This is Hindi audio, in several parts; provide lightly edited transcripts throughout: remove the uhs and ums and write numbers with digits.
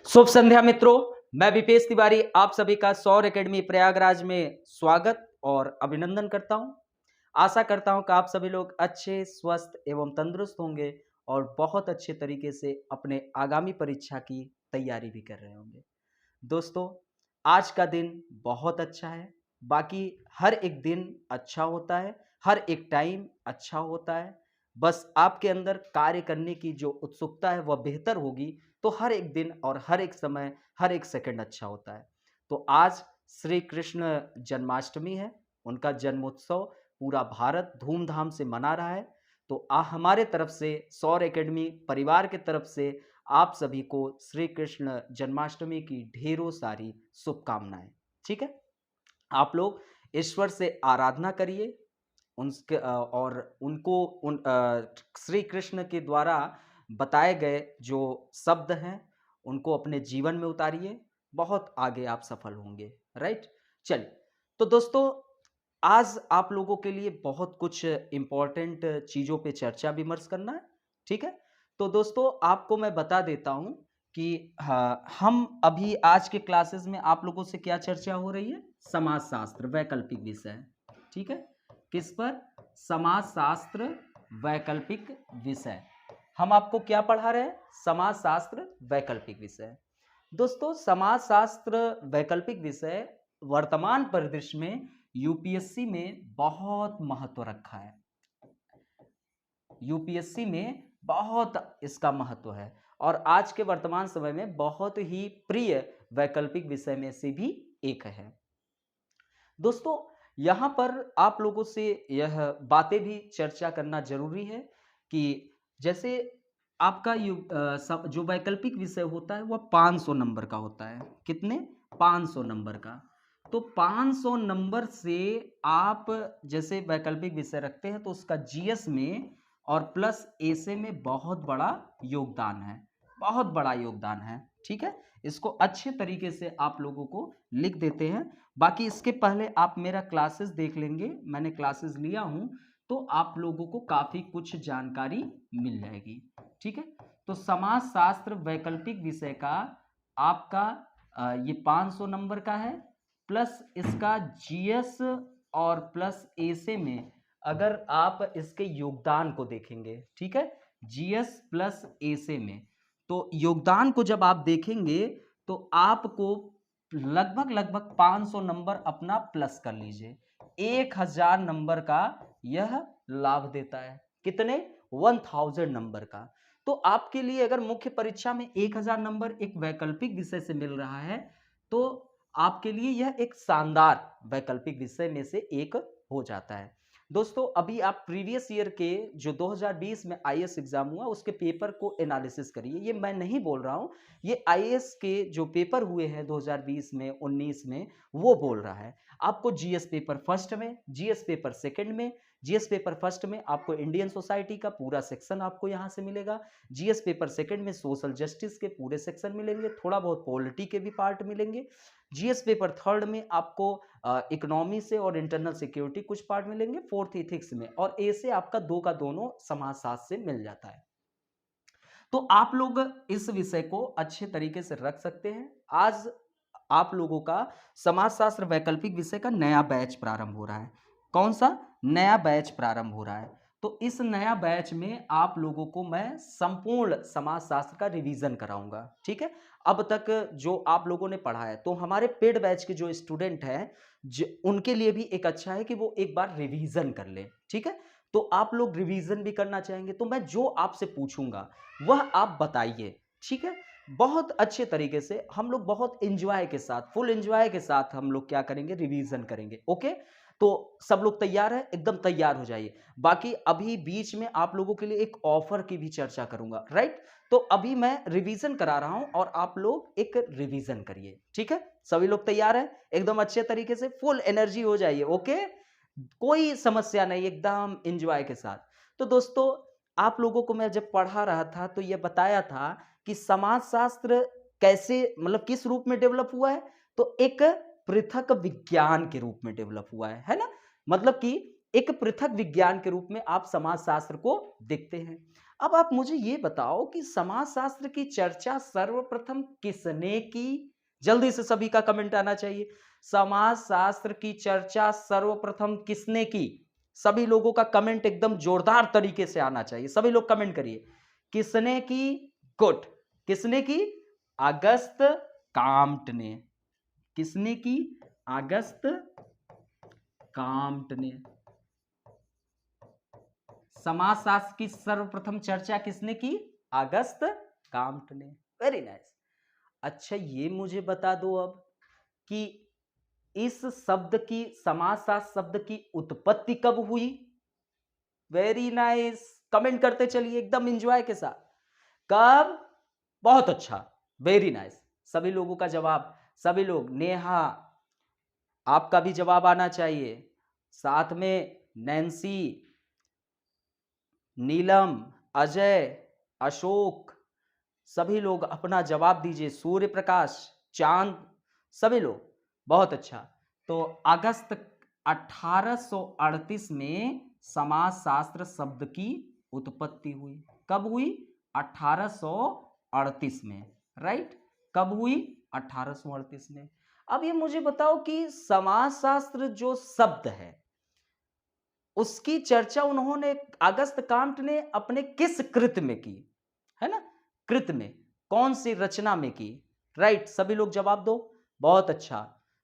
शुभ संध्या मित्रों। मैं विपेश तिवारी आप सभी का सौर एकेडमी प्रयागराज में स्वागत और अभिनंदन करता हूं। आशा करता हूं कि आप सभी लोग अच्छे, स्वस्थ एवं तंदुरुस्त होंगे और बहुत अच्छे तरीके से अपने आगामी परीक्षा की तैयारी भी कर रहे होंगे। दोस्तों, आज का दिन बहुत अच्छा है। बाकी हर एक दिन अच्छा होता है, हर एक टाइम अच्छा होता है। बस आपके अंदर कार्य करने की जो उत्सुकता है वह बेहतर होगी, तो हर एक दिन और हर एक समय, हर एक सेकंड अच्छा होता है। तो आज श्री कृष्ण जन्माष्टमी है, उनका जन्मोत्सव पूरा भारत धूमधाम से मना रहा है। तो हमारे तरफ से सौर एकेडमी परिवार की तरफ से आप सभी को श्री कृष्ण जन्माष्टमी की ढेरों सारी शुभकामनाएं। ठीक है, आप लोग ईश्वर से आराधना करिए, उनके और उनको श्री कृष्ण के द्वारा बताए गए जो शब्द हैं उनको अपने जीवन में उतारिए, बहुत आगे आप सफल होंगे। राइट, चलिए। तो दोस्तों, आज आप लोगों के लिए बहुत कुछ इम्पोर्टेंट चीज़ों पे चर्चा विमर्श करना है। ठीक है, तो दोस्तों आपको मैं बता देता हूं कि हाँ, हम अभी आज के क्लासेस में आप लोगों से क्या चर्चा हो रही है, समाजशास्त्र वैकल्पिक विषय। ठीक है, किस पर? समाजशास्त्र वैकल्पिक विषय। हम आपको क्या पढ़ा रहे हैं? समाजशास्त्र वैकल्पिक विषय। दोस्तों, समाजशास्त्र वैकल्पिक विषय वर्तमान परिदृश्य में यूपीएससी में बहुत महत्व रखा है। यूपीएससी में बहुत इसका महत्व है और आज के वर्तमान समय में बहुत ही प्रिय वैकल्पिक विषय में से भी एक है। दोस्तों, यहाँ पर आप लोगों से यह बातें भी चर्चा करना जरूरी है कि जैसे आपका जो वैकल्पिक विषय होता है वह 500 नंबर का होता है। कितने? 500 नंबर का। तो 500 नंबर से आप जैसे वैकल्पिक विषय रखते हैं तो उसका जीएस में और प्लस एसे में बहुत बड़ा योगदान है, बहुत बड़ा योगदान है। ठीक है, इसको अच्छे तरीके से आप लोगों को लिख देते हैं। बाकी इसके पहले आप मेरा क्लासेस देख लेंगे, मैंने क्लासेस लिया हूं तो आप लोगों को काफी कुछ जानकारी मिल जाएगी। ठीक है, तो समाजशास्त्र वैकल्पिक विषय का आपका ये 500 नंबर का है, प्लस इसका जीएस और प्लस एसे में अगर आप इसके योगदान को देखेंगे, ठीक है, जीएस प्लस एसे में, तो योगदान को जब आप देखेंगे तो आपको लगभग लगभग 500 नंबर अपना प्लस कर लीजिए। 1000 नंबर का यह लाभ देता है। कितने? 1000 नंबर का। तो आपके लिए अगर मुख्य परीक्षा में 1000 नंबर एक वैकल्पिक विषय से मिल रहा है तो आपके लिए यह एक शानदार वैकल्पिक विषय में से एक हो जाता है। दोस्तों, अभी आप प्रीवियस ईयर के जो 2020 में आईएएस एग्जाम हुआ उसके पेपर को एनालिसिस करिए। ये मैं नहीं बोल रहा हूं, ये आईएएस के जो पेपर हुए हैं 2020 में 19 में वो बोल रहा है। आपको जीएस पेपर फर्स्ट में, जीएस पेपर सेकंड में, जीएस पेपर फर्स्ट में आपको इंडियन सोसाइटी का पूरा सेक्शन आपको यहां से मिलेगा। जीएस पेपर सेकंड में सोशल जस्टिस के पूरे सेक्शन मिलेंगे, थोड़ा बहुत पॉलिटी के भी पार्ट मिलेंगे। जीएस पेपर थर्ड में आपको इकोनॉमी से और इंटरनल सिक्योरिटी कुछ पार्ट मिलेंगे, फोर्थ इथिक्स में, और ए से आपका दो का दोनों समाजशास्त्र से मिल जाता है। तो आप लोग इस विषय को अच्छे तरीके से रख सकते हैं। आज आप लोगों का समाजशास्त्र वैकल्पिक विषय का नया बैच प्रारंभ हो रहा है। कौन सा नया बैच प्रारंभ हो रहा है? तो इस नया बैच में आप लोगों को मैं संपूर्ण समाजशास्त्र का रिवीजन कराऊंगा। ठीक है, अब तक जो आप लोगों ने पढ़ा है, तो हमारे पेड बैच के जो स्टूडेंट हैं उनके लिए भी एक अच्छा है कि वो एक बार रिवीजन कर ले। ठीक है, तो आप लोग रिवीजन भी करना चाहेंगे तो मैं जो आपसे पूछूंगा वह आप बताइए। ठीक है, बहुत अच्छे तरीके से हम लोग बहुत एंजॉय के साथ, फुल एंजॉय के साथ हम लोग क्या करेंगे, रिवीजन करेंगे। ओके, तो सब लोग तैयार है? एकदम तैयार हो जाइए। बाकी अभी बीच में आप लोगों के लिए एक ऑफर की भी चर्चा करूंगा। राइट, तो अभी मैं रिवीजन करा रहा हूं और आप लोग एक रिवीजन करिए। ठीक है, सभी लोग तैयार है? एकदम अच्छे तरीके से फुल एनर्जी हो जाइए। ओके, कोई समस्या नहीं, एकदम एंजॉय के साथ। तो दोस्तों, आप लोगों को मैं जब पढ़ा रहा था तो यह बताया था कि समाजशास्त्र कैसे, मतलब किस रूप में डेवलप हुआ है, तो एक पृथक विज्ञान के रूप में डेवलप हुआ है ना? मतलब कि एक पृथक विज्ञान के रूप में आप समाजशास्त्र को देखते हैं। अब आप मुझे ये बताओ कि समाजशास्त्र की चर्चा सर्वप्रथम किसने की? जल्दी से सभी का कमेंट आना चाहिए। समाजशास्त्र की चर्चा सर्वप्रथम किसने की? सभी लोगों का कमेंट एकदम जोरदार तरीके से आना चाहिए। सभी लोग कमेंट करिए। किसने की? गुड। किसने की? अगस्त काम्ट ने। किसने की? अगस्त काम्ट ने। समाजशास्त्र की सर्वप्रथम चर्चा किसने की? अगस्त काम्ट ने। Very nice. अच्छा, ये मुझे बता दो अब कि इस शब्द की, समाजशास्त्र शब्द की उत्पत्ति कब हुई? वेरी नाइस, कमेंट करते चलिए एकदम एंजॉय के साथ। कब? बहुत अच्छा, वेरी नाइस। सभी लोगों का जवाब, सभी लोग, नेहा आपका भी जवाब आना चाहिए, साथ में नैन्सी, नीलम, अजय, अशोक, सभी लोग अपना जवाब दीजिए। सूर्य प्रकाश, चांद, सभी लोग, बहुत अच्छा। तो अगस्त 1838 में समाजशास्त्र शब्द की उत्पत्ति हुई। कब हुई? 1838 में, राइट? कब हुई? 1838 में। अब ये मुझे बताओ कि समाजशास्त्र जो शब्द है उसकी चर्चा उन्होंने, अगस्त काम्ट ने अपने किस कृत में की? है ना, कृत में, कौन सी रचना में की? राइट, सभी लोग जवाब दो। बहुत अच्छा,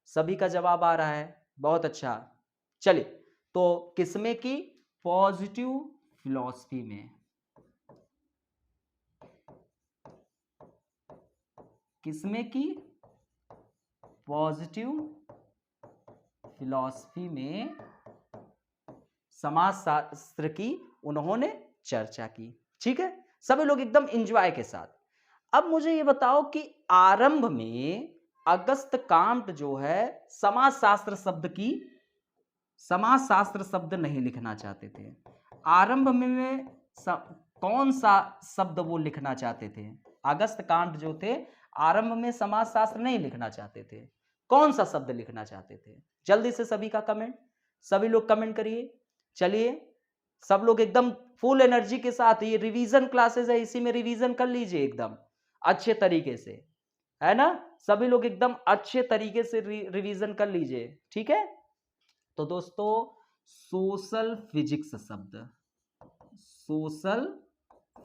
सभी का जवाब आ रहा है, बहुत अच्छा। चलिए, तो किसमें की? पॉजिटिव फिलॉसफी में। किसमें की? पॉजिटिव फिलॉसफी में समाजशास्त्र की उन्होंने चर्चा की। ठीक है, सभी लोग एकदम एंजॉय के साथ। अब मुझे ये बताओ कि आरंभ में अगस्त काम्ट जो है समाजशास्त्र शब्द नहीं लिखना चाहते थे। आरंभ में कौन सा शब्द वो लिखना चाहते थे? अगस्त काम्ट जो थे आरंभ में समाजशास्त्र नहीं लिखना चाहते थे। कौन सा शब्द लिखना चाहते थे? जल्दी से सभी का कमेंट, सभी लोग कमेंट करिए। चलिए, सब लोग एकदम फुल एनर्जी के साथ, ये रिवीजन क्लासेस है, इसी में रिवीजन कर लीजिए एकदम अच्छे तरीके से, है ना? सभी लोग एकदम अच्छे तरीके से रिवीजन कर लीजिए, ठीक है? तो दोस्तों, सोशल फिजिक्स शब्द, सोशल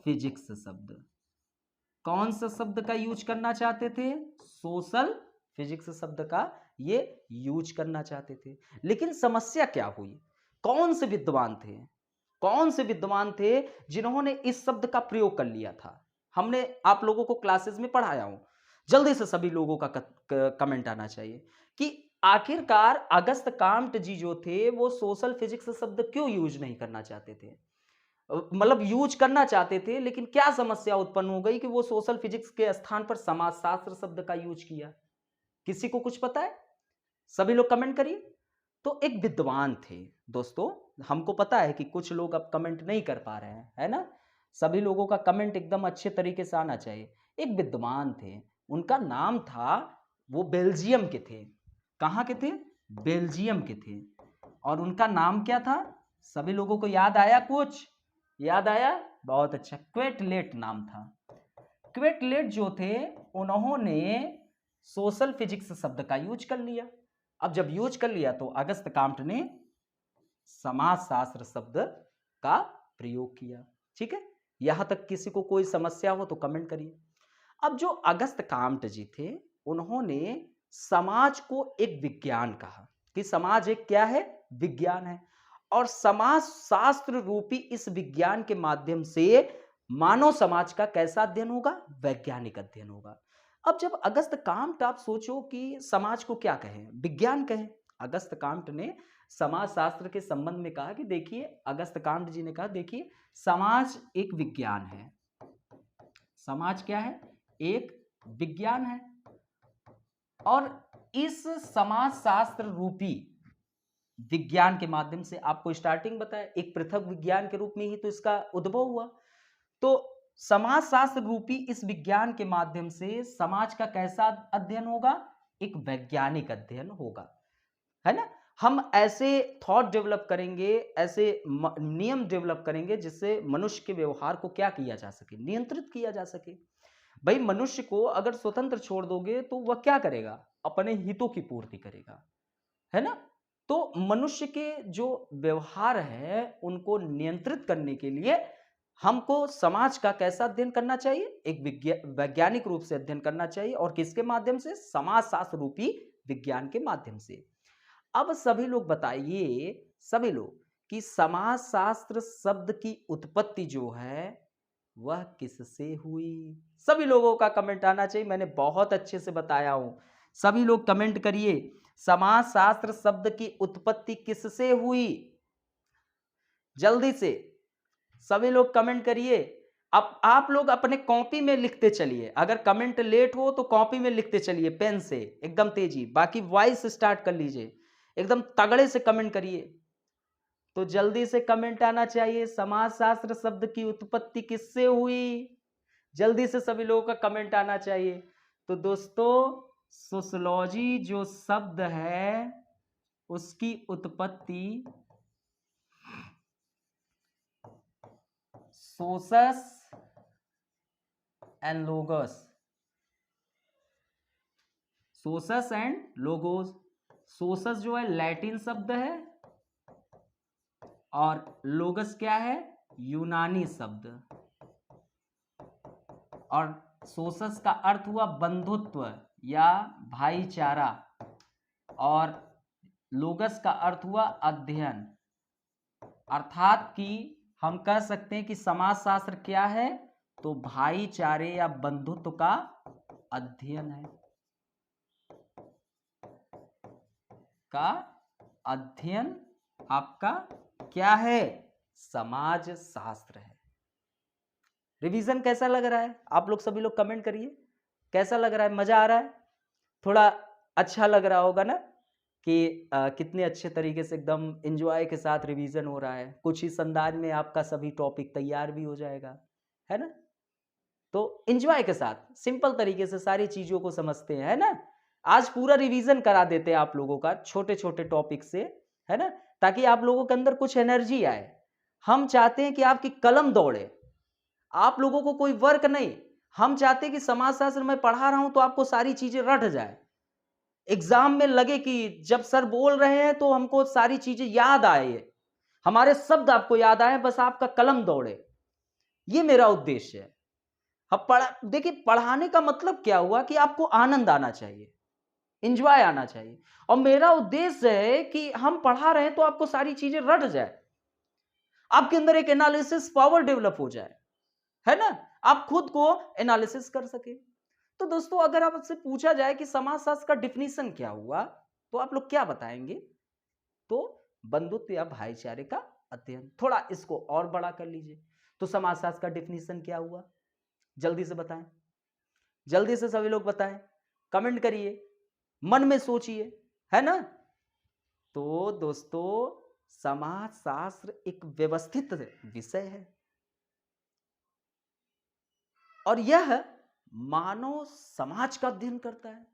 फिजिक्स शब्द, कौन सा शब्द का यूज करना चाहते थे? सोशल फिजिक्स शब्द का ये यूज करना चाहते थे। लेकिन समस्या क्या हुई? कौन से विद्वान थे, कौन से विद्वान थे जिन्होंने इस शब्द का प्रयोग कर लिया था? हमने आप लोगों को क्लासेस में पढ़ाया हूं। जल्दी से सभी लोगों का कमेंट आना चाहिए कि आखिरकार अगस्त काम्ट जी जो थे वो सोशल फिजिक्स शब्द क्यों यूज नहीं करना चाहते थे? मतलब यूज करना चाहते थे, लेकिन क्या समस्या उत्पन्न हो गई कि वो सोशल फिजिक्स के स्थान पर समाजशास्त्र शब्द का यूज किया? किसी को कुछ पता है? सभी लोग कमेंट करिए। तो एक विद्वान थे दोस्तों, हमको पता है कि कुछ लोग अब कमेंट नहीं कर पा रहे हैं, है ना? सभी लोगों का कमेंट एकदम अच्छे तरीके से आना चाहिए। एक विद्वान थे, उनका नाम था, वो बेल्जियम के थे। कहाँ के थे? बेल्जियम के थे। और उनका नाम क्या था? सभी लोगों को याद आया? कुछ याद आया? बहुत अच्छा, क्वेटलेट नाम था। क्वेटलेट जो थे उन्होंने सोशल फिजिक्स शब्द का यूज कर लिया। अब जब यूज कर लिया तो अगस्त काम्ट ने समाजशास्त्र शब्द का प्रयोग किया। ठीक है, यहां तक किसी को कोई समस्या हो तो कमेंट करिए। अब जो अगस्त काम्ट जी थे उन्होंने समाज को एक विज्ञान कहा, कि समाज एक क्या है? विज्ञान है। और समाज शास्त्र रूपी इस विज्ञान के माध्यम से मानव समाज का कैसा अध्ययन होगा? वैज्ञानिक अध्ययन होगा। अब जब अगस्त काम्ट, आप सोचो कि समाज को क्या कहें? विज्ञान कहें। अगस्त काम्ट ने समाज शास्त्र के संबंध में कहा कि देखिए, अगस्त काम्ट जी ने कहा देखिए, समाज एक विज्ञान है। समाज क्या है? एक विज्ञान है। और इस समाज शास्त्र रूपी विज्ञान के माध्यम से, आपको स्टार्टिंग बताया, एक पृथक विज्ञान के रूप में ही तो इसका उद्भव हुआ। तो समाज शास्त्र रूपी इस विज्ञान के माध्यम से समाज का कैसा अध्ययन होगा? एक वैज्ञानिक अध्ययन होगा, है ना? हम ऐसे थॉट डेवलप करेंगे, ऐसे नियम डेवलप करेंगे जिससे मनुष्य के व्यवहार को क्या किया जा सके, नियंत्रित किया जा सके। भाई मनुष्य को अगर स्वतंत्र छोड़ दोगे तो वह क्या करेगा, अपने हितों की पूर्ति करेगा, है ना। तो मनुष्य के जो व्यवहार है उनको नियंत्रित करने के लिए हमको समाज का कैसा अध्ययन करना चाहिए, एक वैज्ञानिक रूप से अध्ययन करना चाहिए, और किसके माध्यम से, समाज शास्त्र रूपी विज्ञान के माध्यम से। अब सभी लोग बताइए, सभी लोग, कि समाज शास्त्र शब्द की उत्पत्ति जो है वह किससे हुई। सभी लोगों का कमेंट आना चाहिए, मैंने बहुत अच्छे से बताया हूं। सभी लोग कमेंट करिए, समाज शास्त्र शब्द की उत्पत्ति किससे हुई, जल्दी से सभी लोग कमेंट करिए। अब आप लोग अपने कॉपी में लिखते चलिए, अगर कमेंट लेट हो तो कॉपी में लिखते चलिए पेन से, एकदम तेजी, बाकी वॉइस स्टार्ट कर लीजिए, एकदम तगड़े से कमेंट करिए। तो जल्दी से कमेंट आना चाहिए, समाजशास्त्र शब्द की उत्पत्ति किससे हुई, जल्दी से सभी लोगों का कमेंट आना चाहिए। तो दोस्तों सोशियोलॉजी जो शब्द है उसकी उत्पत्ति सोसस एंड लोगस, सोसस एंड लोगोस। सोसस जो है लैटिन शब्द है और लोगस क्या है, यूनानी शब्द। और सोसस का अर्थ हुआ बंधुत्व या भाईचारा, और लोगस का अर्थ हुआ अध्ययन। अर्थात कि हम कह सकते हैं कि समाजशास्त्र क्या है, तो भाईचारे या बंधुत्व का अध्ययन है, का अध्ययन आपका क्या है, समाज शास्त्र है। रिवीजन कैसा लग रहा है, आप लोग सभी लोग कमेंट करिए, कैसा लग रहा है, मजा आ रहा है, थोड़ा अच्छा लग रहा होगा ना, कि कितने अच्छे तरीके से एकदम एंजॉय के साथ रिवीजन हो रहा है, कुछ ही अंदाज में आपका सभी टॉपिक तैयार भी हो जाएगा, है ना। तो एंजॉय के साथ सिंपल तरीके से सारी चीजों को समझते हैं, है ना। आज पूरा रिवीजन करा देते हैं आप लोगों का छोटे छोटे टॉपिक से, है ना, ताकि आप लोगों के अंदर कुछ एनर्जी आए। हम चाहते हैं कि आपकी कलम दौड़े, आप लोगों को कोई वर्क नहीं, हम चाहते हैं कि समाजशास्त्र में पढ़ा रहा हूं तो आपको सारी चीजें रट जाए, एग्जाम में लगे कि जब सर बोल रहे हैं तो हमको सारी चीजें याद आए, हमारे शब्द आपको याद आए, बस आपका कलम दौड़े, ये मेरा उद्देश्य है। अब देखिए पढ़ाने का मतलब क्या हुआ कि आपको आनंद आना चाहिए, इंजॉय आना चाहिए, और मेरा उद्देश्य है कि हम पढ़ा रहे हैं तो आपको सारी चीजें रट जाए, आपके अंदर एक एनालिसिस पावर डेवलप हो जाए, है ना, आप खुद को एनालिसिस कर सके। तो दोस्तों अगर आपसे पूछा जाए कि समाजशास्त्र का डिफिनीशन क्या हुआ, तो आप लोग क्या बताएंगे, तो बंधुत्व या भाईचारे का अध्ययन। थोड़ा इसको और बड़ा कर लीजिए, तो समाजशास्त्र का डिफिनीशन क्या हुआ, जल्दी से बताएं, जल्दी से सभी लोग बताएं, कमेंट करिए, मन में सोचिए, है ना। तो दोस्तों समाजशास्त्र एक व्यवस्थित विषय है और यह मानव समाज का अध्ययन करता है,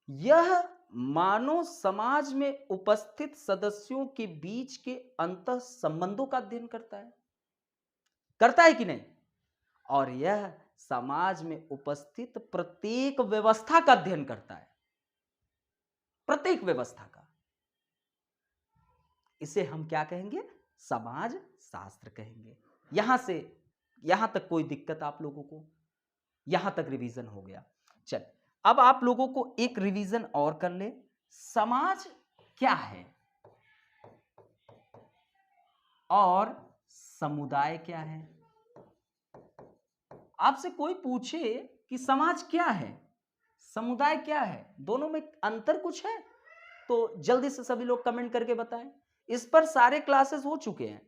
यह मानव समाज में उपस्थित सदस्यों के बीच के अंतः संबंधों का अध्ययन करता है कि नहीं, और यह समाज में उपस्थित प्रत्येक व्यवस्था का अध्ययन करता है, प्रत्येक व्यवस्था का। इसे हम क्या कहेंगे, समाज शास्त्र कहेंगे। यहां से यहां तक कोई दिक्कत आप लोगों को, यहां तक रिवीजन हो गया। चल अब आप लोगों को एक रिवीजन और कर ले, समाज क्या है और समुदाय क्या है। आपसे कोई पूछे कि समाज क्या है, समुदाय क्या है, दोनों में अंतर कुछ है, तो जल्दी से सभी लोग कमेंट करके बताएं। इस पर सारे क्लासेस हो चुके हैं,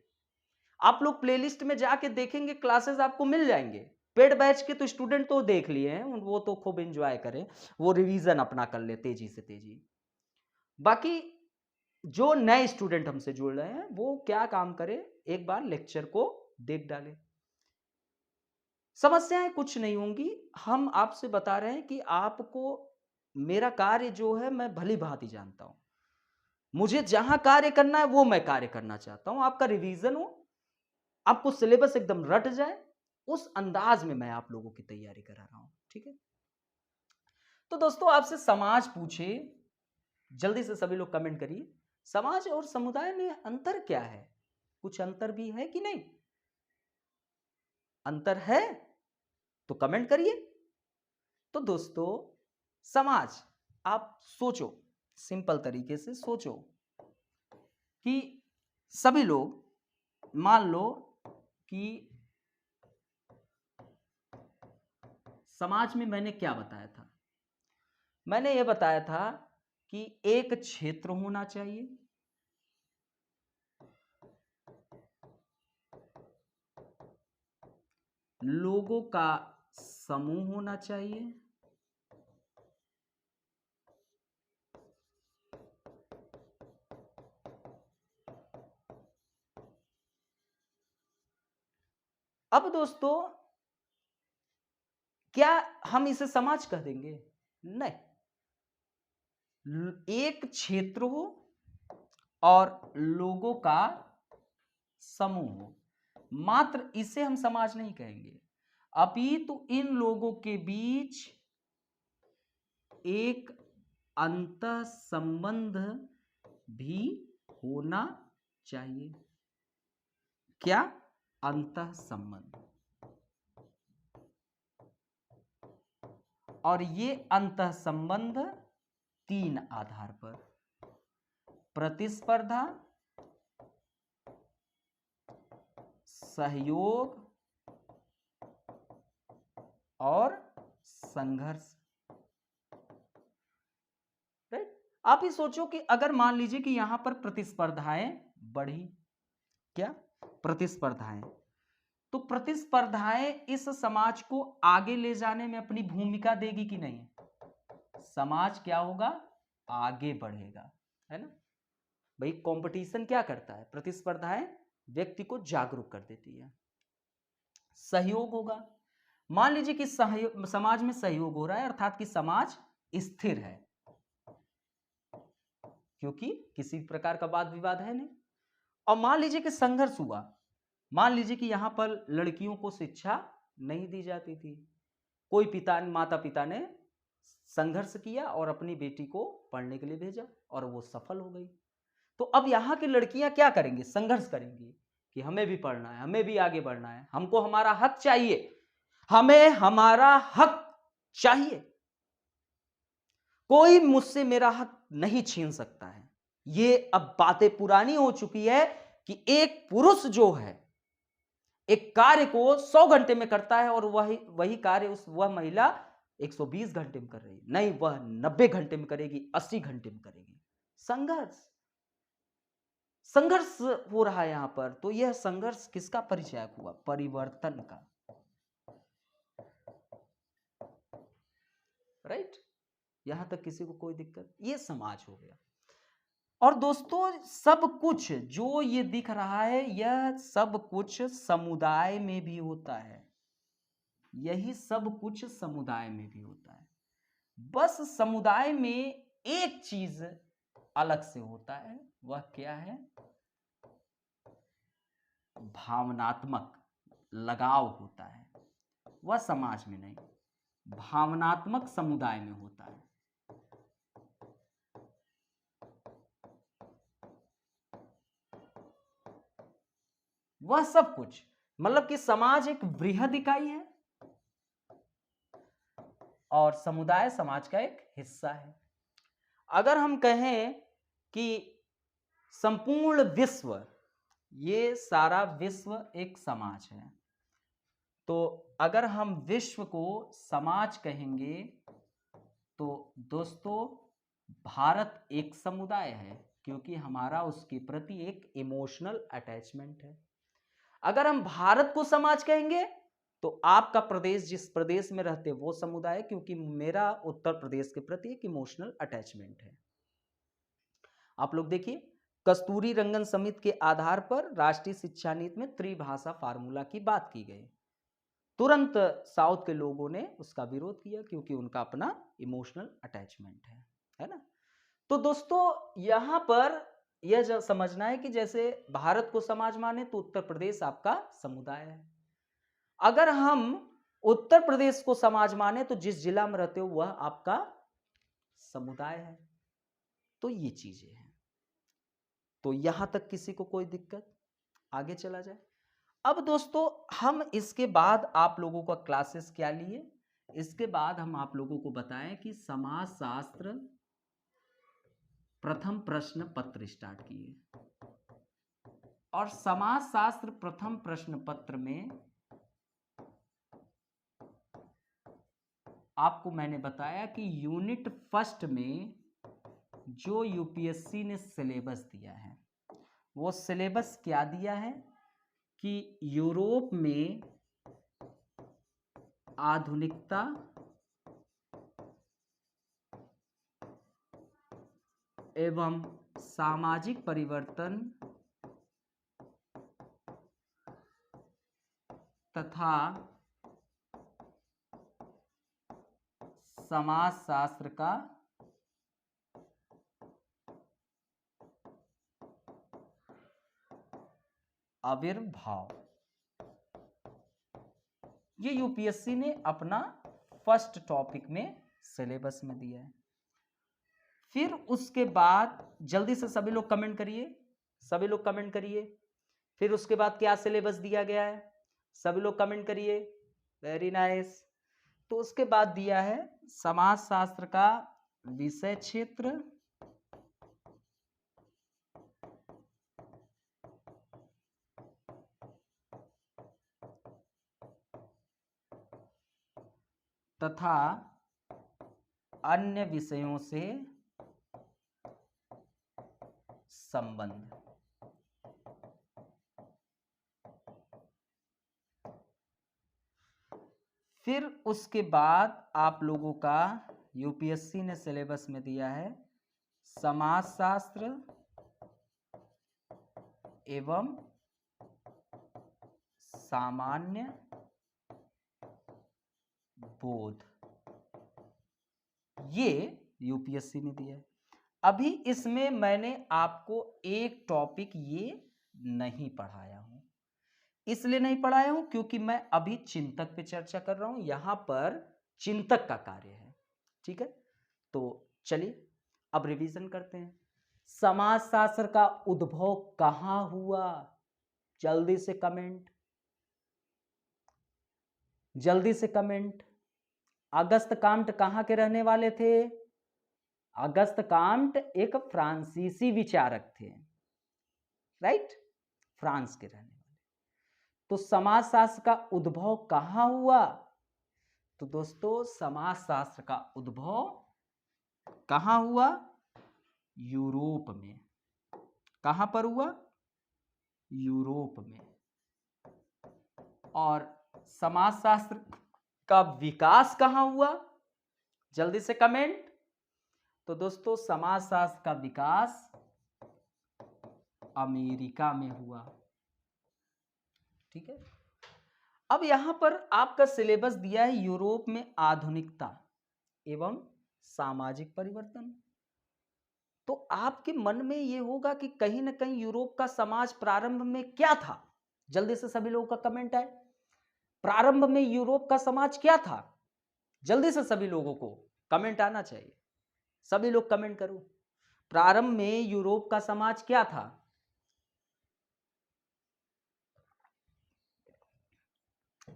आप लोग प्लेलिस्ट में जाके देखेंगे, क्लासेस आपको मिल जाएंगे। पेड बैच के तो स्टूडेंट तो देख लिए हैं, वो तो खूब एंजॉय करें, वो रिवीजन अपना कर ले तेजी से तेजी। बाकी जो नए स्टूडेंट हमसे जुड़ रहे हैं वो क्या काम करें, एक बार लेक्चर को देख डालें, समस्याएं कुछ नहीं होंगी। हम आपसे बता रहे हैं कि आपको मेरा कार्य जो है मैं भली भांति जानता हूं, मुझे जहां कार्य करना है वो मैं कार्य करना चाहता हूं। आपका रिवीजन हो, आपको सिलेबस एकदम रट जाए, उस अंदाज में मैं आप लोगों की तैयारी करा रहा हूं। ठीक है, तो दोस्तों आपसे समाज पूछे, जल्दी से सभी लोग कमेंट करिए, समाज और समुदाय में अंतर क्या है? कुछ अंतर भी है कि नहीं? अंतर है तो कमेंट करिए। तो दोस्तों समाज, आप सोचो, सिंपल तरीके से सोचो कि सभी लोग, मान लो कि समाज में मैंने क्या बताया था? मैंने यह बताया था कि एक क्षेत्र होना चाहिए, लोगों का समूह होना चाहिए, अब दोस्तों क्या हम इसे समाज कह देंगे? नहीं, एक क्षेत्र हो और लोगों का समूह हो, मात्र इसे हम समाज नहीं कहेंगे, अपितु इन लोगों के बीच एक अंतः संबंध भी होना चाहिए। क्या? अंतः संबंध। और ये अंतः संबंध 3 आधार पर: प्रतिस्पर्धा, सहयोग और संघर्ष। राइट? आप ही सोचो कि अगर मान लीजिए कि यहां पर प्रतिस्पर्धाएं बढ़ी, क्या? प्रतिस्पर्धाएं, तो प्रतिस्पर्धाएं इस समाज को आगे ले जाने में अपनी भूमिका देगी कि नहीं? समाज क्या होगा? आगे बढ़ेगा, है ना भाई। कंपटीशन क्या करता है? प्रतिस्पर्धाएं व्यक्ति को जागरूक कर देती है। सहयोग होगा, मान लीजिए कि समाज में सहयोग हो रहा है, अर्थात कि समाज स्थिर है, क्योंकि किसी प्रकार का वाद विवाद है नहीं। और मान लीजिए कि संघर्ष हुआ, मान लीजिए कि यहां पर लड़कियों को शिक्षा नहीं दी जाती थी, कोई माता पिता ने संघर्ष किया और अपनी बेटी को पढ़ने के लिए भेजा और वो सफल हो गई। तो अब यहां की लड़कियां क्या करेंगी? संघर्ष करेंगी कि हमें भी पढ़ना है, हमें भी आगे बढ़ना है, हमको हमारा हक चाहिए, हमें हमारा हक चाहिए, कोई मुझसे मेरा हक नहीं छीन सकता है। ये अब बातें पुरानी हो चुकी है कि एक पुरुष जो है एक कार्य को 100 घंटे में करता है और वही कार्य वह महिला 120 घंटे में कर रही है, नहीं, वह 90 घंटे में करेगी, 80 घंटे में करेगी। संघर्ष, संघर्ष हो रहा है यहां पर। तो यह संघर्ष किसका परिचायक हुआ? परिवर्तन का। राइट? यहां तक किसी को कोई दिक्कत? ये समाज हो गया। और दोस्तों सब कुछ जो ये दिख रहा है, यह सब कुछ समुदाय में भी होता है, यही सब कुछ समुदाय में भी होता है। बस समुदाय में एक चीज अलग से होता है, वह क्या है? भावनात्मक लगाव होता है, वह समाज में नहीं, भावनात्मक समुदाय में होता है। वह सब कुछ, मतलब कि समाज एक बृहद इकाई है और समुदाय समाज का एक हिस्सा है। अगर हम कहें कि संपूर्ण विश्व, ये सारा विश्व एक समाज है, तो अगर हम विश्व को समाज कहेंगे तो दोस्तों भारत एक समुदाय है, क्योंकि हमारा उसके प्रति एक इमोशनल अटैचमेंट है। अगर हम भारत को समाज कहेंगे तो आपका प्रदेश, जिस प्रदेश में रहते वो समुदाय, क्योंकि मेरा उत्तर प्रदेश के प्रति एक इमोशनल अटैचमेंट है। आप लोग देखिए, कस्तूरी रंगन समिति के आधार पर राष्ट्रीय शिक्षा नीति में त्रिभाषा फार्मूला की बात की गई, तुरंत साउथ के लोगों ने उसका विरोध किया, क्योंकि उनका अपना इमोशनल अटैचमेंट है ना। तो दोस्तों यहां पर यह समझना है कि जैसे भारत को समाज माने तो उत्तर प्रदेश आपका समुदाय है। अगर हम उत्तर प्रदेश को समाज माने तो जिस जिला में रहते हो वह आपका समुदाय है। तो ये चीजें हैं। तो यहां तक किसी को कोई दिक्कत? आगे चला जाए। अब दोस्तों हम इसके बाद आप लोगों का क्लासेस क्या लिए, इसके बाद हम आप लोगों को बताएं कि समाजशास्त्र प्रथम प्रश्न पत्र स्टार्ट किए। और समाजशास्त्र प्रथम प्रश्न पत्र में आपको मैंने बताया कि यूनिट फर्स्ट में जो यूपीएससी ने सिलेबस दिया है वो सिलेबस क्या दिया है कि यूरोप में आधुनिकता एवं सामाजिक परिवर्तन तथा समाजशास्त्र का आविर्भाव, ये यूपीएससी ने अपना फर्स्ट टॉपिक में सिलेबस में दिया है। फिर उसके बाद जल्दी से सभी लोग कमेंट करिए, सभी लोग कमेंट करिए। फिर उसके बाद क्या सिलेबस दिया गया है, सभी लोग कमेंट करिए। Very nice. तो उसके बाद दिया है समाजशास्त्र का विषय क्षेत्र तथा अन्य विषयों से संबंध। फिर उसके बाद आप लोगों का यूपीएससी ने सिलेबस में दिया है समाजशास्त्र एवं सामान्य बोध, ये यूपीएससी ने दिया है। अभी इसमें मैंने आपको एक टॉपिक ये नहीं पढ़ाया हूं, इसलिए नहीं पढ़ाया हूं क्योंकि मैं अभी चिंतक पे चर्चा कर रहा हूं, यहां पर चिंतक का कार्य है। ठीक है, तो चलिए अब रिवीजन करते हैं। समाजशास्त्र का उद्भव कहां हुआ, जल्दी से कमेंट, जल्दी से कमेंट। अगस्त काम्ट कहां के रहने वाले थे? अगस्त काम्ट एक फ्रांसीसी विचारक थे, राइट, फ्रांस के रहने वाले। तो समाजशास्त्र का उद्भव कहां हुआ? तो दोस्तों समाजशास्त्र का उद्भव कहां हुआ? यूरोप में। कहां पर हुआ? यूरोप में। और समाजशास्त्र का विकास कहां हुआ? जल्दी से कमेंट। तो दोस्तों समाजशास्त्र का विकास अमेरिका में हुआ। ठीक है, अब यहां पर आपका सिलेबस दिया है यूरोप में आधुनिकता एवं सामाजिक परिवर्तन। तो आपके मन में यह होगा कि कहीं ना कहीं यूरोप का समाज प्रारंभ में क्या था? जल्दी से सभी लोगों का कमेंट आए। प्रारंभ में यूरोप का समाज क्या था? जल्दी से सभी लोगों को कमेंट आना चाहिए, सभी लोग कमेंट करो। प्रारंभ में यूरोप का समाज क्या था?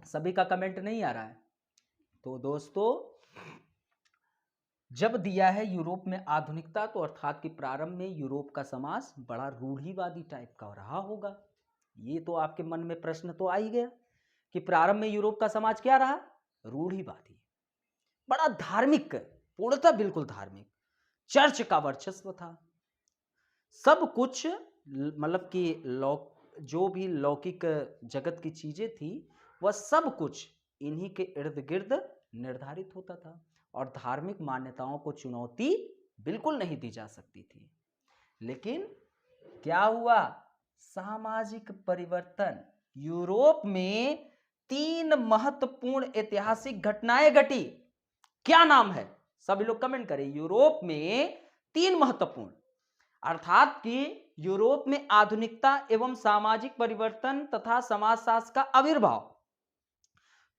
सभी का कमेंट नहीं आ रहा है। तो दोस्तों जब दिया है यूरोप में आधुनिकता, तो अर्थात कि प्रारंभ में यूरोप का समाज बड़ा रूढ़िवादी टाइप का रहा होगा। ये तो आपके मन में प्रश्न तो आ ही गया कि प्रारंभ में यूरोप का समाज क्या रहा? रूढ़िवादी, बड़ा धार्मिक, पूर्णतः बिल्कुल धार्मिक, चर्च का वर्चस्व था। सब कुछ मतलब कि जो भी लौकिक जगत की चीजें थी वह सब कुछ इन्हीं के इर्द गिर्द निर्धारित होता था और धार्मिक मान्यताओं को चुनौती बिल्कुल नहीं दी जा सकती थी। लेकिन क्या हुआ? सामाजिक परिवर्तन। यूरोप में 3 महत्वपूर्ण ऐतिहासिक घटनाएं घटी। क्या नाम है? सभी लोग कमेंट करें। यूरोप में तीन महत्वपूर्ण, अर्थात कि यूरोप में आधुनिकता एवं सामाजिक परिवर्तन तथा समाजशास्त्र का आविर्भाव।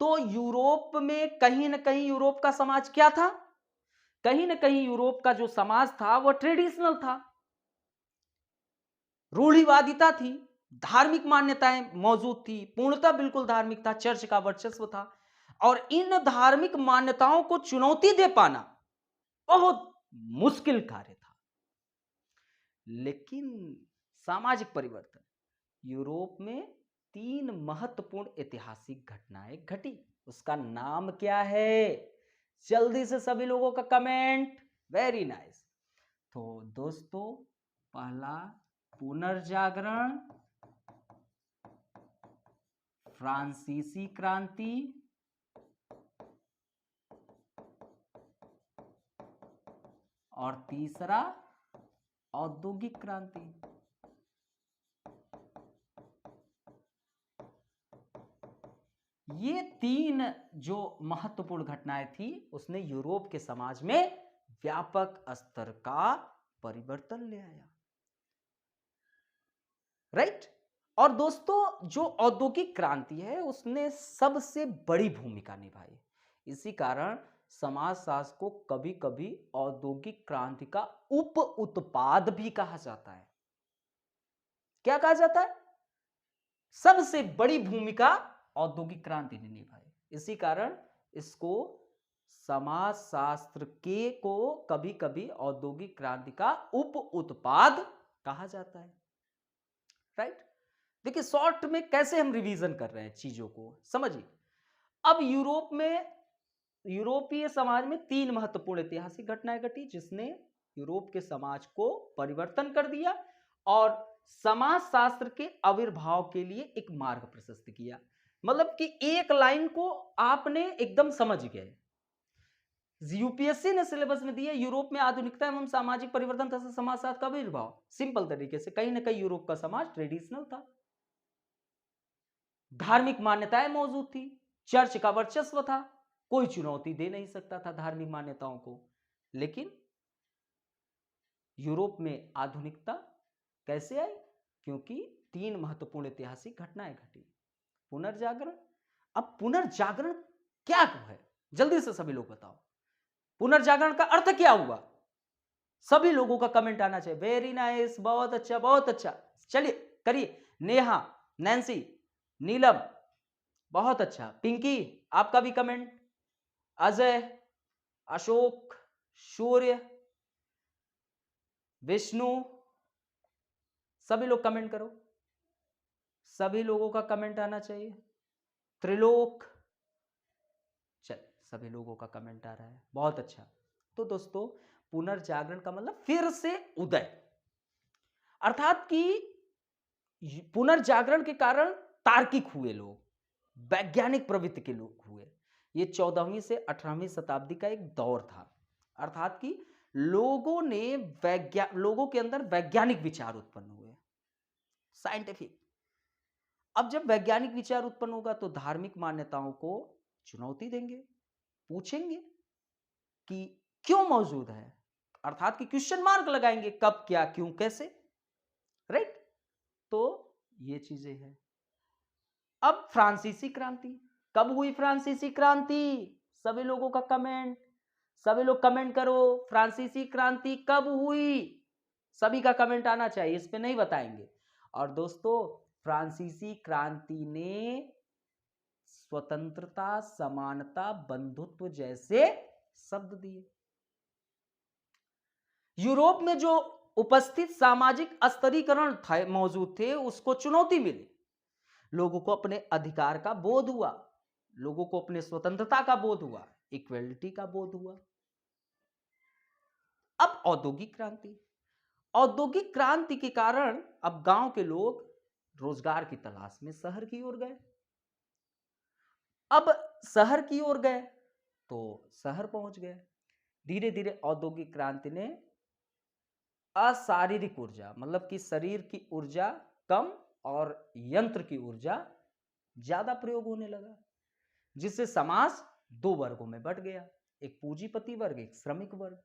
तो यूरोप में कहीं ना कहीं यूरोप का समाज क्या था? कहीं ना कहीं यूरोप का जो समाज था वह ट्रेडिशनल था, रूढ़िवादिता थी, धार्मिक मान्यताएं मौजूद थी, पूर्णतः बिल्कुल धार्मिक था, चर्च का वर्चस्व था। और इन धार्मिक मान्यताओं को चुनौती दे पाना बहुत मुश्किल कार्य था। लेकिन सामाजिक परिवर्तन, यूरोप में तीन महत्वपूर्ण ऐतिहासिक घटनाएं घटी। उसका नाम क्या है? जल्दी से सभी लोगों का कमेंट। Very nice. तो दोस्तों, पहला पुनर्जागरण, फ्रांसीसी क्रांति और तीसरा औद्योगिक क्रांति। ये तीन जो महत्वपूर्ण घटनाएं थी उसने यूरोप के समाज में व्यापक स्तर का परिवर्तन ले आया। राइट। और दोस्तों, जो औद्योगिक क्रांति है उसने सबसे बड़ी भूमिका निभाई। इसी कारण समाजशास्त्र को कभी कभी औद्योगिक क्रांति का उप उत्पाद भी कहा जाता है। क्या कहा जाता है? सबसे बड़ी भूमिका औद्योगिक क्रांति ने निभाई। इसी कारण इसको समाजशास्त्र के को कभी कभी औद्योगिक क्रांति का उप उत्पाद कहा जाता है। राइट। देखिए, शॉर्ट में कैसे हम रिवीजन कर रहे हैं चीजों को, समझिए। अब यूरोपीय समाज में तीन महत्वपूर्ण ऐतिहासिक घटनाएं घटी जिसने यूरोप के समाज को परिवर्तन कर दिया और समाजशास्त्र के आविर्भाव के लिए एक मार्ग प्रशस्त किया। मतलब कि एक लाइन को आपने एकदम समझ गए। यूपीएससी ने सिलेबस में दिया यूरोप में आधुनिकता एवं सामाजिक परिवर्तन तथा समाजशास्त्र का आविर्भाव। सिंपल तरीके से कहीं ना कहीं यूरोप का समाज ट्रेडिशनल था, धार्मिक मान्यताएं मौजूद थी, चर्च का वर्चस्व था, कोई चुनौती दे नहीं सकता था धार्मिक मान्यताओं को। लेकिन यूरोप में आधुनिकता कैसे आई? क्योंकि तीन महत्वपूर्ण ऐतिहासिक घटनाएं घटी। पुनर्जागरण। अब पुनर्जागरण क्या है? जल्दी से सभी लोग बताओ, पुनर्जागरण का अर्थ क्या हुआ? सभी लोगों का कमेंट आना चाहिए। वेरी नाइस, बहुत अच्छा बहुत अच्छा। चलिए करिए। नेहा, नैन्सी, नीलम, बहुत अच्छा। पिंकी, आपका भी कमेंट। अजय, अशोक, सूर्य, विष्णु, सभी लोग कमेंट करो। सभी लोगों का कमेंट आना चाहिए। त्रिलोक, चल सभी लोगों का कमेंट आ रहा है, बहुत अच्छा। तो दोस्तों, पुनर्जागरण का मतलब फिर से उदय, अर्थात कि पुनर्जागरण के कारण तार्किक हुए लोग, वैज्ञानिक प्रवृत्ति के लोग हुए। ये 14वीं से 18वीं शताब्दी का एक दौर था, अर्थात कि लोगों के अंदर वैज्ञानिक विचार उत्पन्न हुए, साइंटिफिक। अब जब वैज्ञानिक विचार उत्पन्न होगा तो धार्मिक मान्यताओं को चुनौती देंगे, पूछेंगे कि क्यों मौजूद है, अर्थात कि क्वेश्चन मार्क लगाएंगे, कब, क्या, क्यों, कैसे। राइट। तो ये चीजें हैं। अब फ्रांसीसी क्रांति कब हुई? फ्रांसीसी क्रांति, सभी लोगों का कमेंट, सभी लोग कमेंट करो। फ्रांसीसी क्रांति कब हुई? सभी का कमेंट आना चाहिए, इस पे नहीं बताएंगे। और दोस्तों, फ्रांसीसी क्रांति ने स्वतंत्रता, समानता, बंधुत्व जैसे शब्द दिए। यूरोप में जो उपस्थित सामाजिक स्तरीकरण मौजूद थे उसको चुनौती मिली। लोगों को अपने अधिकार का बोध हुआ, लोगों को अपने स्वतंत्रता का बोध हुआ, इक्वलिटी का बोध हुआ। अब औद्योगिक क्रांति, औद्योगिक क्रांति के कारण अब गांव के लोग रोजगार की तलाश में शहर की ओर गए। अब शहर की ओर गए तो शहर पहुंच गए। धीरे धीरे औद्योगिक क्रांति ने अशारीरिक ऊर्जा, मतलब कि शरीर की ऊर्जा कम और यंत्र की ऊर्जा ज्यादा प्रयोग होने लगा, जिससे समाज दो वर्गों में बंट गया, एक पूंजीपति वर्ग, एक श्रमिक वर्ग।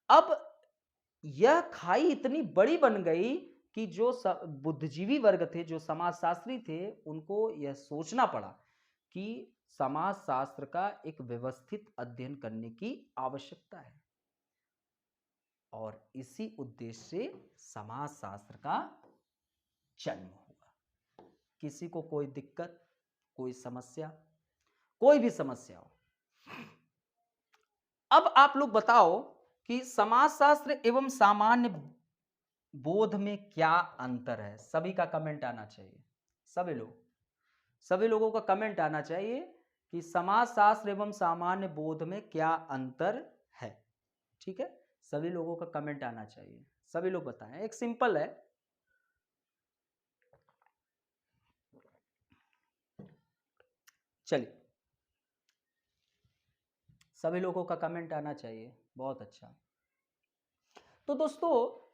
अब यह खाई इतनी बड़ी बन गई कि जो बुद्धिजीवी वर्ग थे, जो समाजशास्त्री थे, उनको यह सोचना पड़ा कि समाजशास्त्र का एक व्यवस्थित अध्ययन करने की आवश्यकता है और इसी उद्देश्य से समाजशास्त्र का जन्म हुआ। किसी को कोई दिक्कत, कोई समस्या, कोई भी समस्या हो, अब आप लोग बताओ कि समाजशास्त्र एवं सामान्य बोध में क्या अंतर है? सभी का कमेंट आना चाहिए। सभी लोगों का कमेंट आना चाहिए कि समाजशास्त्र एवं सामान्य बोध में क्या अंतर है। ठीक है, सभी लोगों का कमेंट आना चाहिए। सभी लोग बताएं, एक सिंपल है। चलिए, सभी लोगों का कमेंट आना चाहिए, बहुत अच्छा। तो दोस्तों,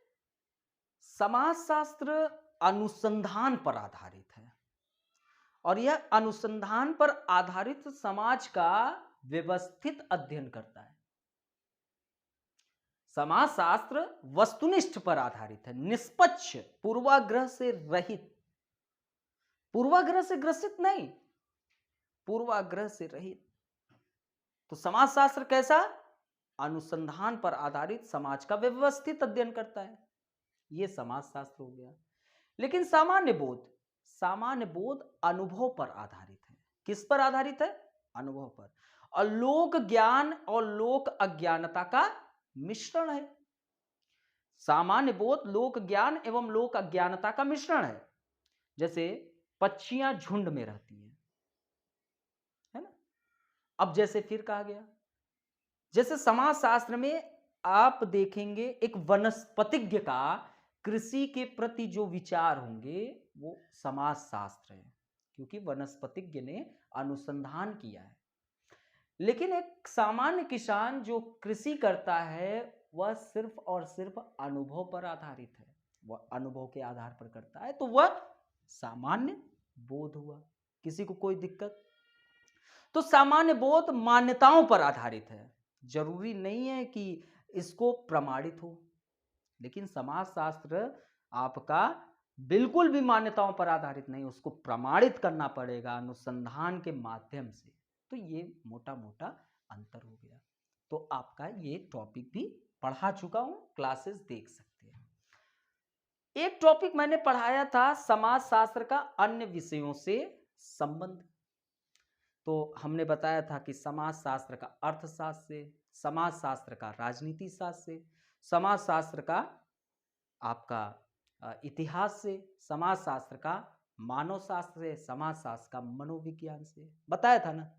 समाजशास्त्र अनुसंधान पर आधारित है और यह अनुसंधान पर आधारित समाज का व्यवस्थित अध्ययन करता है। समाजशास्त्र वस्तुनिष्ठ पर आधारित है, निष्पक्ष, पूर्वाग्रह से रहित, पूर्वाग्रह से ग्रसित नहीं, पूर्वाग्रह से रहित। तो समाजशास्त्र कैसा? अनुसंधान पर आधारित समाज का व्यवस्थित अध्ययन करता है, यह समाजशास्त्र हो गया। लेकिन सामान्य बोध अनुभव पर आधारित है। किस पर आधारित है? अनुभव पर। और लोक ज्ञान और लोक अज्ञानता का मिश्रण है। सामान्य बोध लोक ज्ञान एवं लोक अज्ञानता का मिश्रण है। जैसे पक्षियां झुंड में रहती है ना। अब जैसे फिर कहा गया, जैसे समाजशास्त्र में आप देखेंगे एक वनस्पतिज्ञ का कृषि के प्रति जो विचार होंगे वो समाजशास्त्र है, क्योंकि वनस्पतिज्ञ ने अनुसंधान किया है। लेकिन एक सामान्य किसान जो कृषि करता है वह सिर्फ और सिर्फ अनुभव पर आधारित है, वह अनुभव के आधार पर करता है, तो वह सामान्य बोध हुआ। किसी को कोई दिक्कत? तो सामान्य बोध मान्यताओं पर आधारित है, जरूरी नहीं है कि इसको प्रमाणित हो। लेकिन समाजशास्त्र आपका बिल्कुल भी मान्यताओं पर आधारित नहीं, उसको प्रमाणित करना पड़ेगा अनुसंधान के माध्यम से। तो ये मोटा मोटा अंतर हो गया। तो आपका ये टॉपिक भी पढ़ा चुका हूं, क्लासेस देख सकते हैं। एक टॉपिक मैंने पढ़ाया था समाजशास्त्र का अन्य विषयों से संबंध। तो हमने बताया था कि समाजशास्त्र का अर्थशास्त्र से, समाजशास्त्र का राजनीति शास्त्र से, समाजशास्त्र का आपका इतिहास से, समाजशास्त्र का मानव शास्त्र से, समाजशास्त्र का मनोविज्ञान से बताया था ना।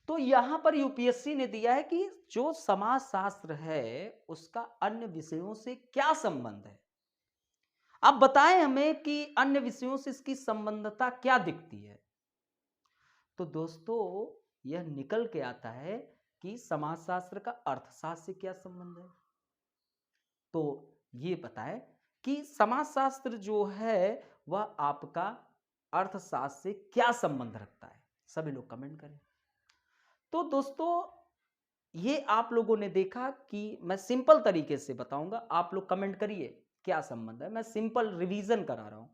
तो यहां पर यूपीएससी ने दिया है कि जो समाजशास्त्र है उसका अन्य विषयों से क्या संबंध है। आप बताएं हमें कि अन्य विषयों से इसकी संबंधता क्या दिखती है। तो दोस्तों, यह निकल के आता है कि समाजशास्त्र का अर्थशास्त्र से क्या संबंध है। तो ये बताएं कि समाजशास्त्र जो है वह आपका अर्थशास्त्र से क्या संबंध रखता है। सभी लोग कमेंट करें। तो दोस्तों, ये आप लोगों ने देखा कि मैं सिंपल तरीके से बताऊंगा, आप लोग कमेंट करिए क्या संबंध है। मैं सिंपल रिवीजन करा रहा हूं।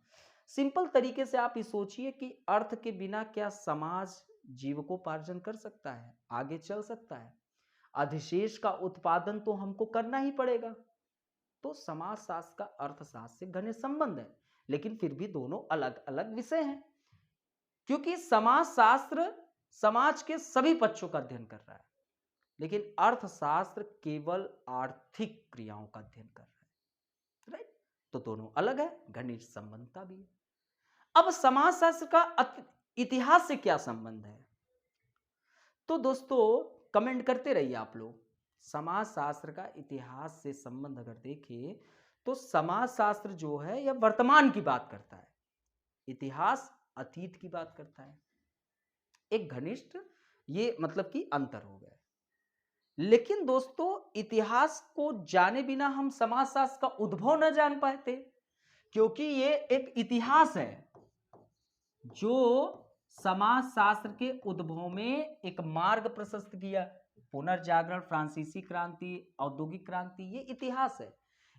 सिंपल तरीके से आप ये सोचिए कि अर्थ के बिना क्या समाज जीविकोपार्जन कर सकता है, आगे चल सकता है? अधिशेष का उत्पादन तो हमको करना ही पड़ेगा। तो समाजशास्त्र का अर्थशास्त्र से घनिष्ठ संबंध है, लेकिन फिर भी दोनों अलग अलग विषय हैं, क्योंकि समाजशास्त्र समाज के सभी पक्षों का अध्ययन कर रहा है, लेकिन अर्थशास्त्र केवल आर्थिक क्रियाओं का अध्ययन कर रहा है। राइट? तो दोनों अलग है, घनिष्ठ संबंधता भी है। अब समाजशास्त्र का इतिहास से क्या संबंध है? तो दोस्तों, कमेंट करते रहिए आप लोग। समाजशास्त्र का इतिहास से संबंध अगर देखें तो समाजशास्त्र जो है यह वर्तमान की बात करता है, इतिहास अतीत की बात करता है। एक घनिष्ठ ये मतलब कि अंतर हो गया। लेकिन दोस्तों, इतिहास को जाने बिना हम समाजशास्त्र का उद्भव न जान पाते, क्योंकि ये एक इतिहास है जो समाजशास्त्र के उद्भव में एक मार्ग प्रशस्त किया। पुनर्जागरण, फ्रांसीसी क्रांति, औद्योगिक क्रांति, ये इतिहास है।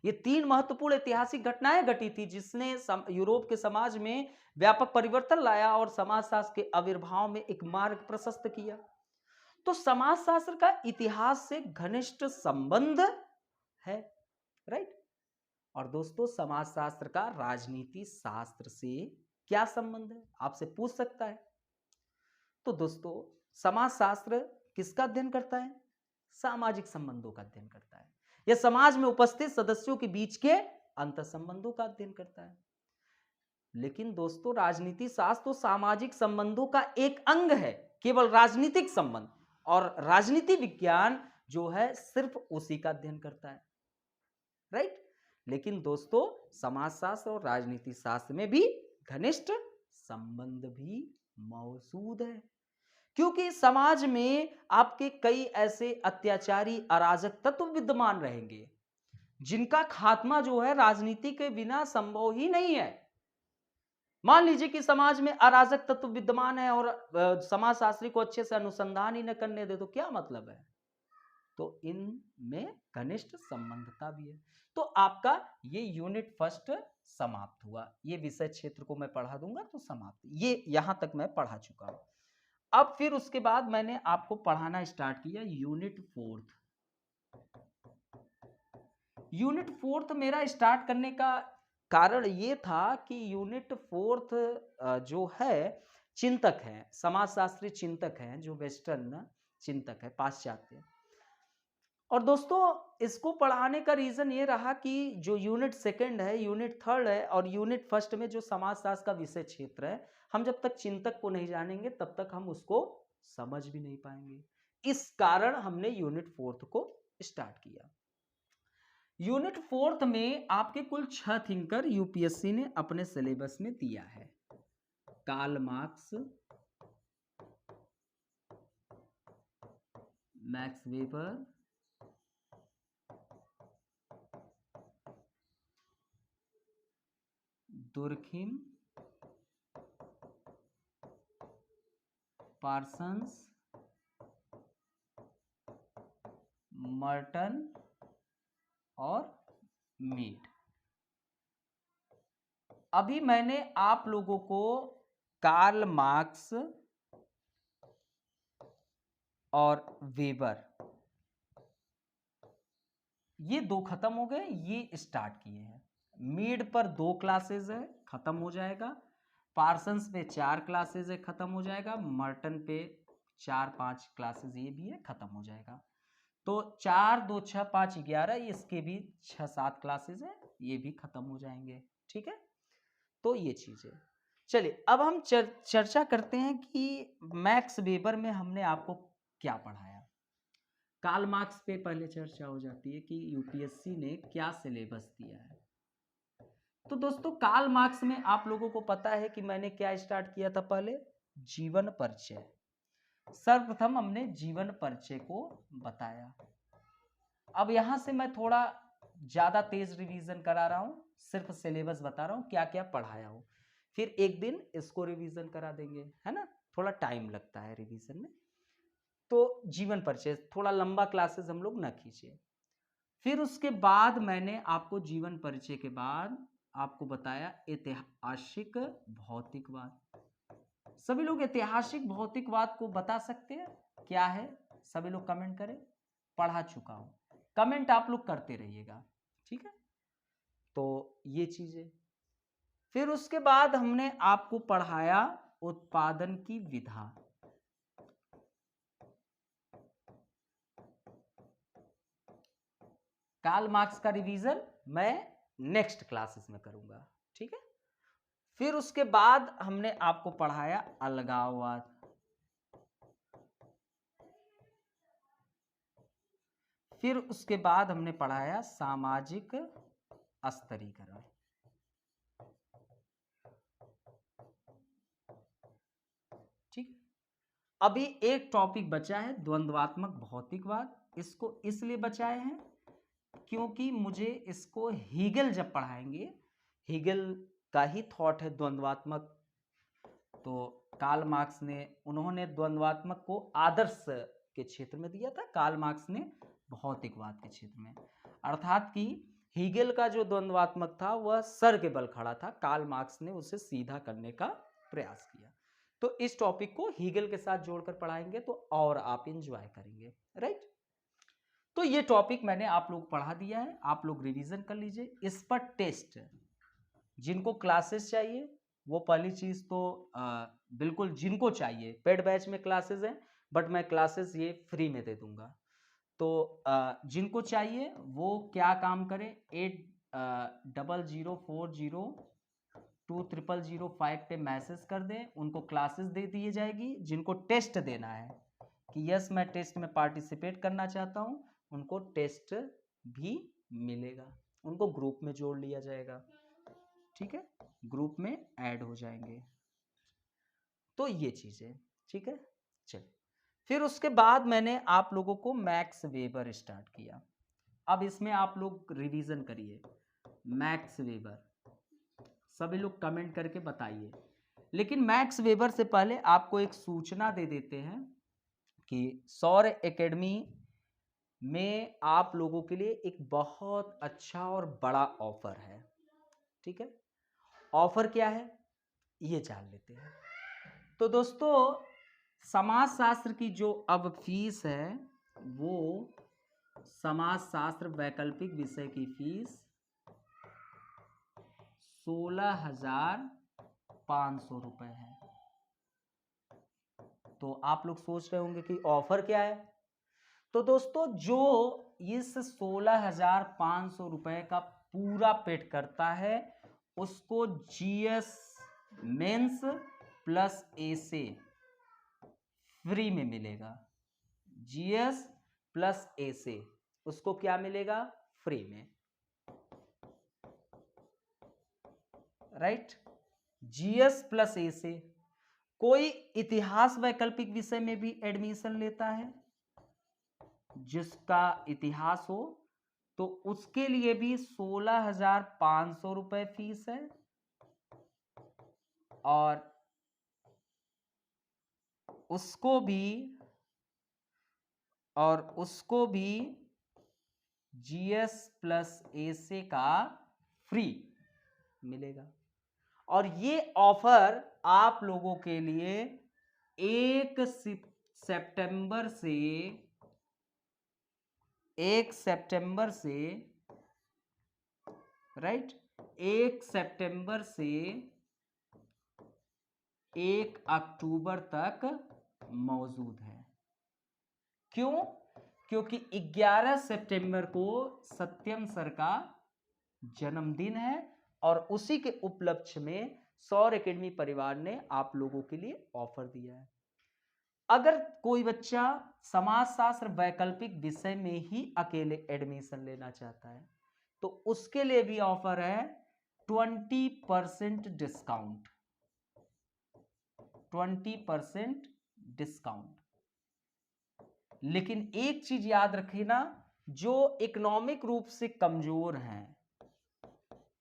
ये 3 महत्वपूर्ण ऐतिहासिक घटनाएं घटी थी जिसने यूरोप के समाज में व्यापक परिवर्तन लाया और समाजशास्त्र के आविर्भाव में एक मार्ग प्रशस्त किया। तो समाजशास्त्र का इतिहास से घनिष्ठ संबंध है, राइट। और दोस्तों, समाजशास्त्र का राजनीति शास्त्र से क्या संबंध है, आपसे पूछ सकता है। तो दोस्तों, समाजशास्त्र किसका अध्ययन करता है? सामाजिक संबंधों का अध्ययन करता है। यह समाज में उपस्थित सदस्यों के बीच के अंतर संबंधों का अध्ययन करता है। लेकिन दोस्तों, राजनीति शास्त्र तो सामाजिक संबंधों का एक अंग है, केवल राजनीतिक संबंध, और राजनीति विज्ञान जो है सिर्फ उसी का अध्ययन करता है, राइट। लेकिन दोस्तों, समाजशास्त्र और राजनीति शास्त्र में भी घनिष्ठ संबंध भी मौजूद है, क्योंकि समाज में आपके कई ऐसे अत्याचारी अराजक तत्व विद्यमान रहेंगे जिनका खात्मा जो है राजनीति के बिना संभव ही नहीं है। मान लीजिए कि समाज में अराजक तत्व विद्यमान है और समाजशास्त्री को अच्छे से अनुसंधान ही न करने दे तो क्या मतलब है? तो इनमें घनिष्ठ संबंधता भी है। तो आपका ये यूनिट फर्स्ट समाप्त हुआ। ये विषय क्षेत्र को मैं पढ़ा दूंगा तो समाप्त, ये यहां तक मैं पढ़ा चुका हूं। अब फिर उसके बाद मैंने आपको पढ़ाना स्टार्ट किया यूनिट फोर्थ। यूनिट फोर्थ मेरा स्टार्ट करने का कारण ये था कि यूनिट फोर्थ जो है चिंतक है, समाजशास्त्री चिंतक है, जो वेस्टर्न चिंतक है, पाश्चात्य। और दोस्तों, इसको पढ़ाने का रीजन ये रहा कि जो यूनिट सेकंड है, यूनिट थर्ड है और यूनिट फर्स्ट में जो समाजशास्त्र का विषय क्षेत्र है, हम जब तक चिंतक को नहीं जानेंगे तब तक हम उसको समझ भी नहीं पाएंगे। इस कारण हमने यूनिट फोर्थ को स्टार्ट किया। यूनिट फोर्थ में आपके कुल 6 थिंकर यूपीएससी ने अपने सिलेबस में दिया है। Karl Marx, Max Weber, Durkheim, Parsons, Merton और मीड। अभी मैंने आप लोगों को कार्ल मार्क्स और वेबर ये 2 खत्म हो गए, ये स्टार्ट किए हैं। मीड पर 2 क्लासेस है, खत्म हो जाएगा। पार्सन्स पे 4 क्लासेस है, खत्म हो जाएगा। मर्टन पे 4-5 क्लासेस ये भी है, खत्म हो जाएगा। तो 4, 2, 6, 5, 11, इसके भी 6-7 क्लासेस है, ये भी खत्म हो जाएंगे, ठीक है। तो ये चीज है। चलिए अब हम चर्चा करते हैं कि मैक्स वेबर में हमने आपको क्या पढ़ाया। कार्ल मार्क्स पे पहले चर्चा हो जाती है कि यूपीएससी ने क्या सिलेबस दिया है। तो दोस्तों, कार्ल मार्क्स में आप लोगों को पता है कि मैंने क्या स्टार्ट किया था पहले, जीवन परिचय। सर्वप्रथम हमने जीवन परिचय को बताया। अब यहां से मैं थोड़ा ज्यादा तेज रिवीजन करा रहा हूं, सिर्फ सिलेबस बता रहा हूं क्या क्या पढ़ाया हूं। फिर एक दिन इसको रिवीजन करा देंगे, है ना, थोड़ा टाइम लगता है रिवीजन में। तो जीवन परिचय थोड़ा लंबा क्लासेस हम लोग ना खींचे। फिर उसके बाद मैंने आपको जीवन परिचय के बाद आपको बताया ऐतिहासिक भौतिकवाद। सभी लोग ऐतिहासिक भौतिकवाद को बता सकते हैं क्या है? सभी लोग कमेंट करें। पढ़ा चुका हूं, कमेंट आप लोग करते रहिएगा, ठीक है। तो ये चीजें, फिर उसके बाद हमने आपको पढ़ाया उत्पादन की विधा। कार्ल मार्क्स का रिवीजन मैं नेक्स्ट क्लासेस में करूंगा, ठीक है। फिर उसके बाद हमने आपको पढ़ाया अलगाववाद। फिर उसके बाद हमने पढ़ाया सामाजिक स्तरीकरण। ठीक, अभी एक टॉपिक बचा है द्वंद्वात्मक भौतिकवाद। इसको इसलिए बचाए हैं क्योंकि मुझे इसको हीगल जब पढ़ाएंगे, हीगल का ही थॉट है द्वंद्वात्मक। तो कार्ल मार्क्स ने, उन्होंने द्वंद्वात्मक को आदर्श के क्षेत्र में दिया था, कार्ल मार्क्स ने भौतिकवाद के क्षेत्र में। अर्थात कि हीगेल का जो द्वंद्वात्मक था वह सर के बल खड़ा था, कार्ल मार्क्स ने उसे सीधा करने का प्रयास किया। तो इस टॉपिक को हीगेल के साथ जोड़कर पढ़ाएंगे तो और आप एंजॉय करेंगे, राइट। तो ये टॉपिक मैंने आप लोग पढ़ा दिया है, आप लोग रिवीजन कर लीजिए। इस पर टेस्ट, जिनको क्लासेस चाहिए वो पहली चीज तो बिल्कुल जिनको चाहिए, पेड बैच में क्लासेस हैं बट मैं क्लासेस ये फ्री में दे दूंगा। तो जिनको चाहिए वो क्या काम करें, 8004020005 पे मैसेज कर दें, उनको क्लासेस दे दी जाएगी। जिनको टेस्ट देना है कि यस मैं टेस्ट में पार्टिसिपेट करना चाहता हूं, उनको टेस्ट भी मिलेगा, उनको ग्रुप में जोड़ लिया जाएगा, ठीक है, ग्रुप में ऐड हो जाएंगे। तो ये चीजें ठीक है। चलिए, फिर उसके बाद मैंने आप लोगों को मैक्स वेबर स्टार्ट किया। अब इसमें आप लोग रिवीजन करिए, मैक्स वेबर सभी लोग कमेंट करके बताइए। लेकिन मैक्स वेबर से पहले आपको एक सूचना दे देते हैं कि सौर एकेडमी में आप लोगों के लिए एक बहुत अच्छा और बड़ा ऑफर है, ठीक है। ऑफर क्या है ये जान लेते हैं। तो दोस्तों, समाजशास्त्र की जो अब फीस है वो समाजशास्त्र वैकल्पिक विषय की फीस 16,500 रुपए है। तो आप लोग सोच रहे होंगे कि ऑफर क्या है। तो दोस्तों, जो इस 16,500 रुपए का पूरा पेड करता है उसको जीएस मेंस प्लस एसे फ्री में मिलेगा। जीएस प्लस एसे उसको क्या मिलेगा, फ्री में, राइट। जीएस प्लस एसे। कोई इतिहास वैकल्पिक विषय में भी एडमिशन लेता है जिसका इतिहास हो तो उसके लिए भी 16,500 रुपए फीस है, और उसको भी जीएस प्लस एसे का फ्री मिलेगा। और ये ऑफर आप लोगों के लिए 1 सितंबर से राइट 1 सितंबर से 1 अक्टूबर तक मौजूद है। क्यों? क्योंकि 11 सितंबर को सत्यम सर का जन्मदिन है और उसी के उपलक्ष्य में सौर एकेडमी परिवार ने आप लोगों के लिए ऑफर दिया है। अगर कोई बच्चा समाजशास्त्र वैकल्पिक विषय में ही अकेले एडमिशन लेना चाहता है तो उसके लिए भी ऑफर है 20% डिस्काउंट, 20% डिस्काउंट। लेकिन एक चीज याद रखना, जो इकोनॉमिक रूप से कमजोर हैं,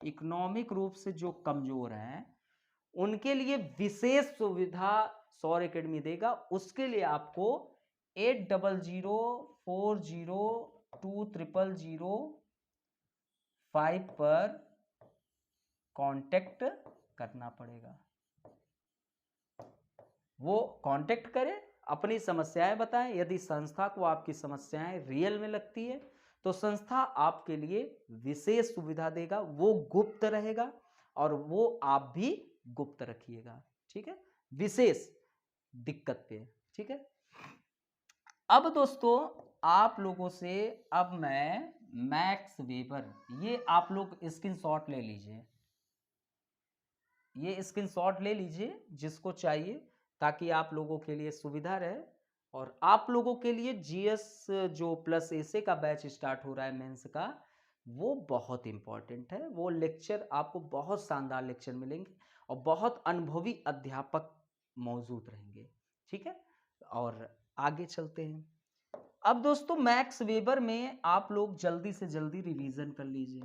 इकोनॉमिक रूप से जो कमजोर हैं उनके लिए विशेष सुविधा सौर एकेडमी देगा। उसके लिए आपको 8004020005 पर कांटेक्ट करना पड़ेगा। वो कांटेक्ट करें, अपनी समस्याएं बताएं। यदि संस्था को आपकी समस्याएं रियल में लगती है तो संस्था आपके लिए विशेष सुविधा देगा, वो गुप्त रहेगा और वो आप भी गुप्त रखिएगा, ठीक है, विशेष दिक्कत पे, ठीक है। अब दोस्तों, आप लोगों से अब मैं मैक्स वेबर, ये आप लोग स्क्रीनशॉट ले लीजिए, ये स्क्रीनशॉट ले लीजिए जिसको चाहिए, ताकि आप लोगों के लिए सुविधा रहे। और आप लोगों के लिए जीएस जो प्लस एसे का बैच स्टार्ट हो रहा है मेंस का, वो बहुत इंपॉर्टेंट है। वो लेक्चर आपको बहुत शानदार लेक्चर मिलेंगे और बहुत अनुभवी अध्यापक मौजूद रहेंगे, ठीक है। और आगे चलते हैं। अब दोस्तों, मैक्स वेबर में आप लोग जल्दी से जल्दी रिवीजन कर लीजिए।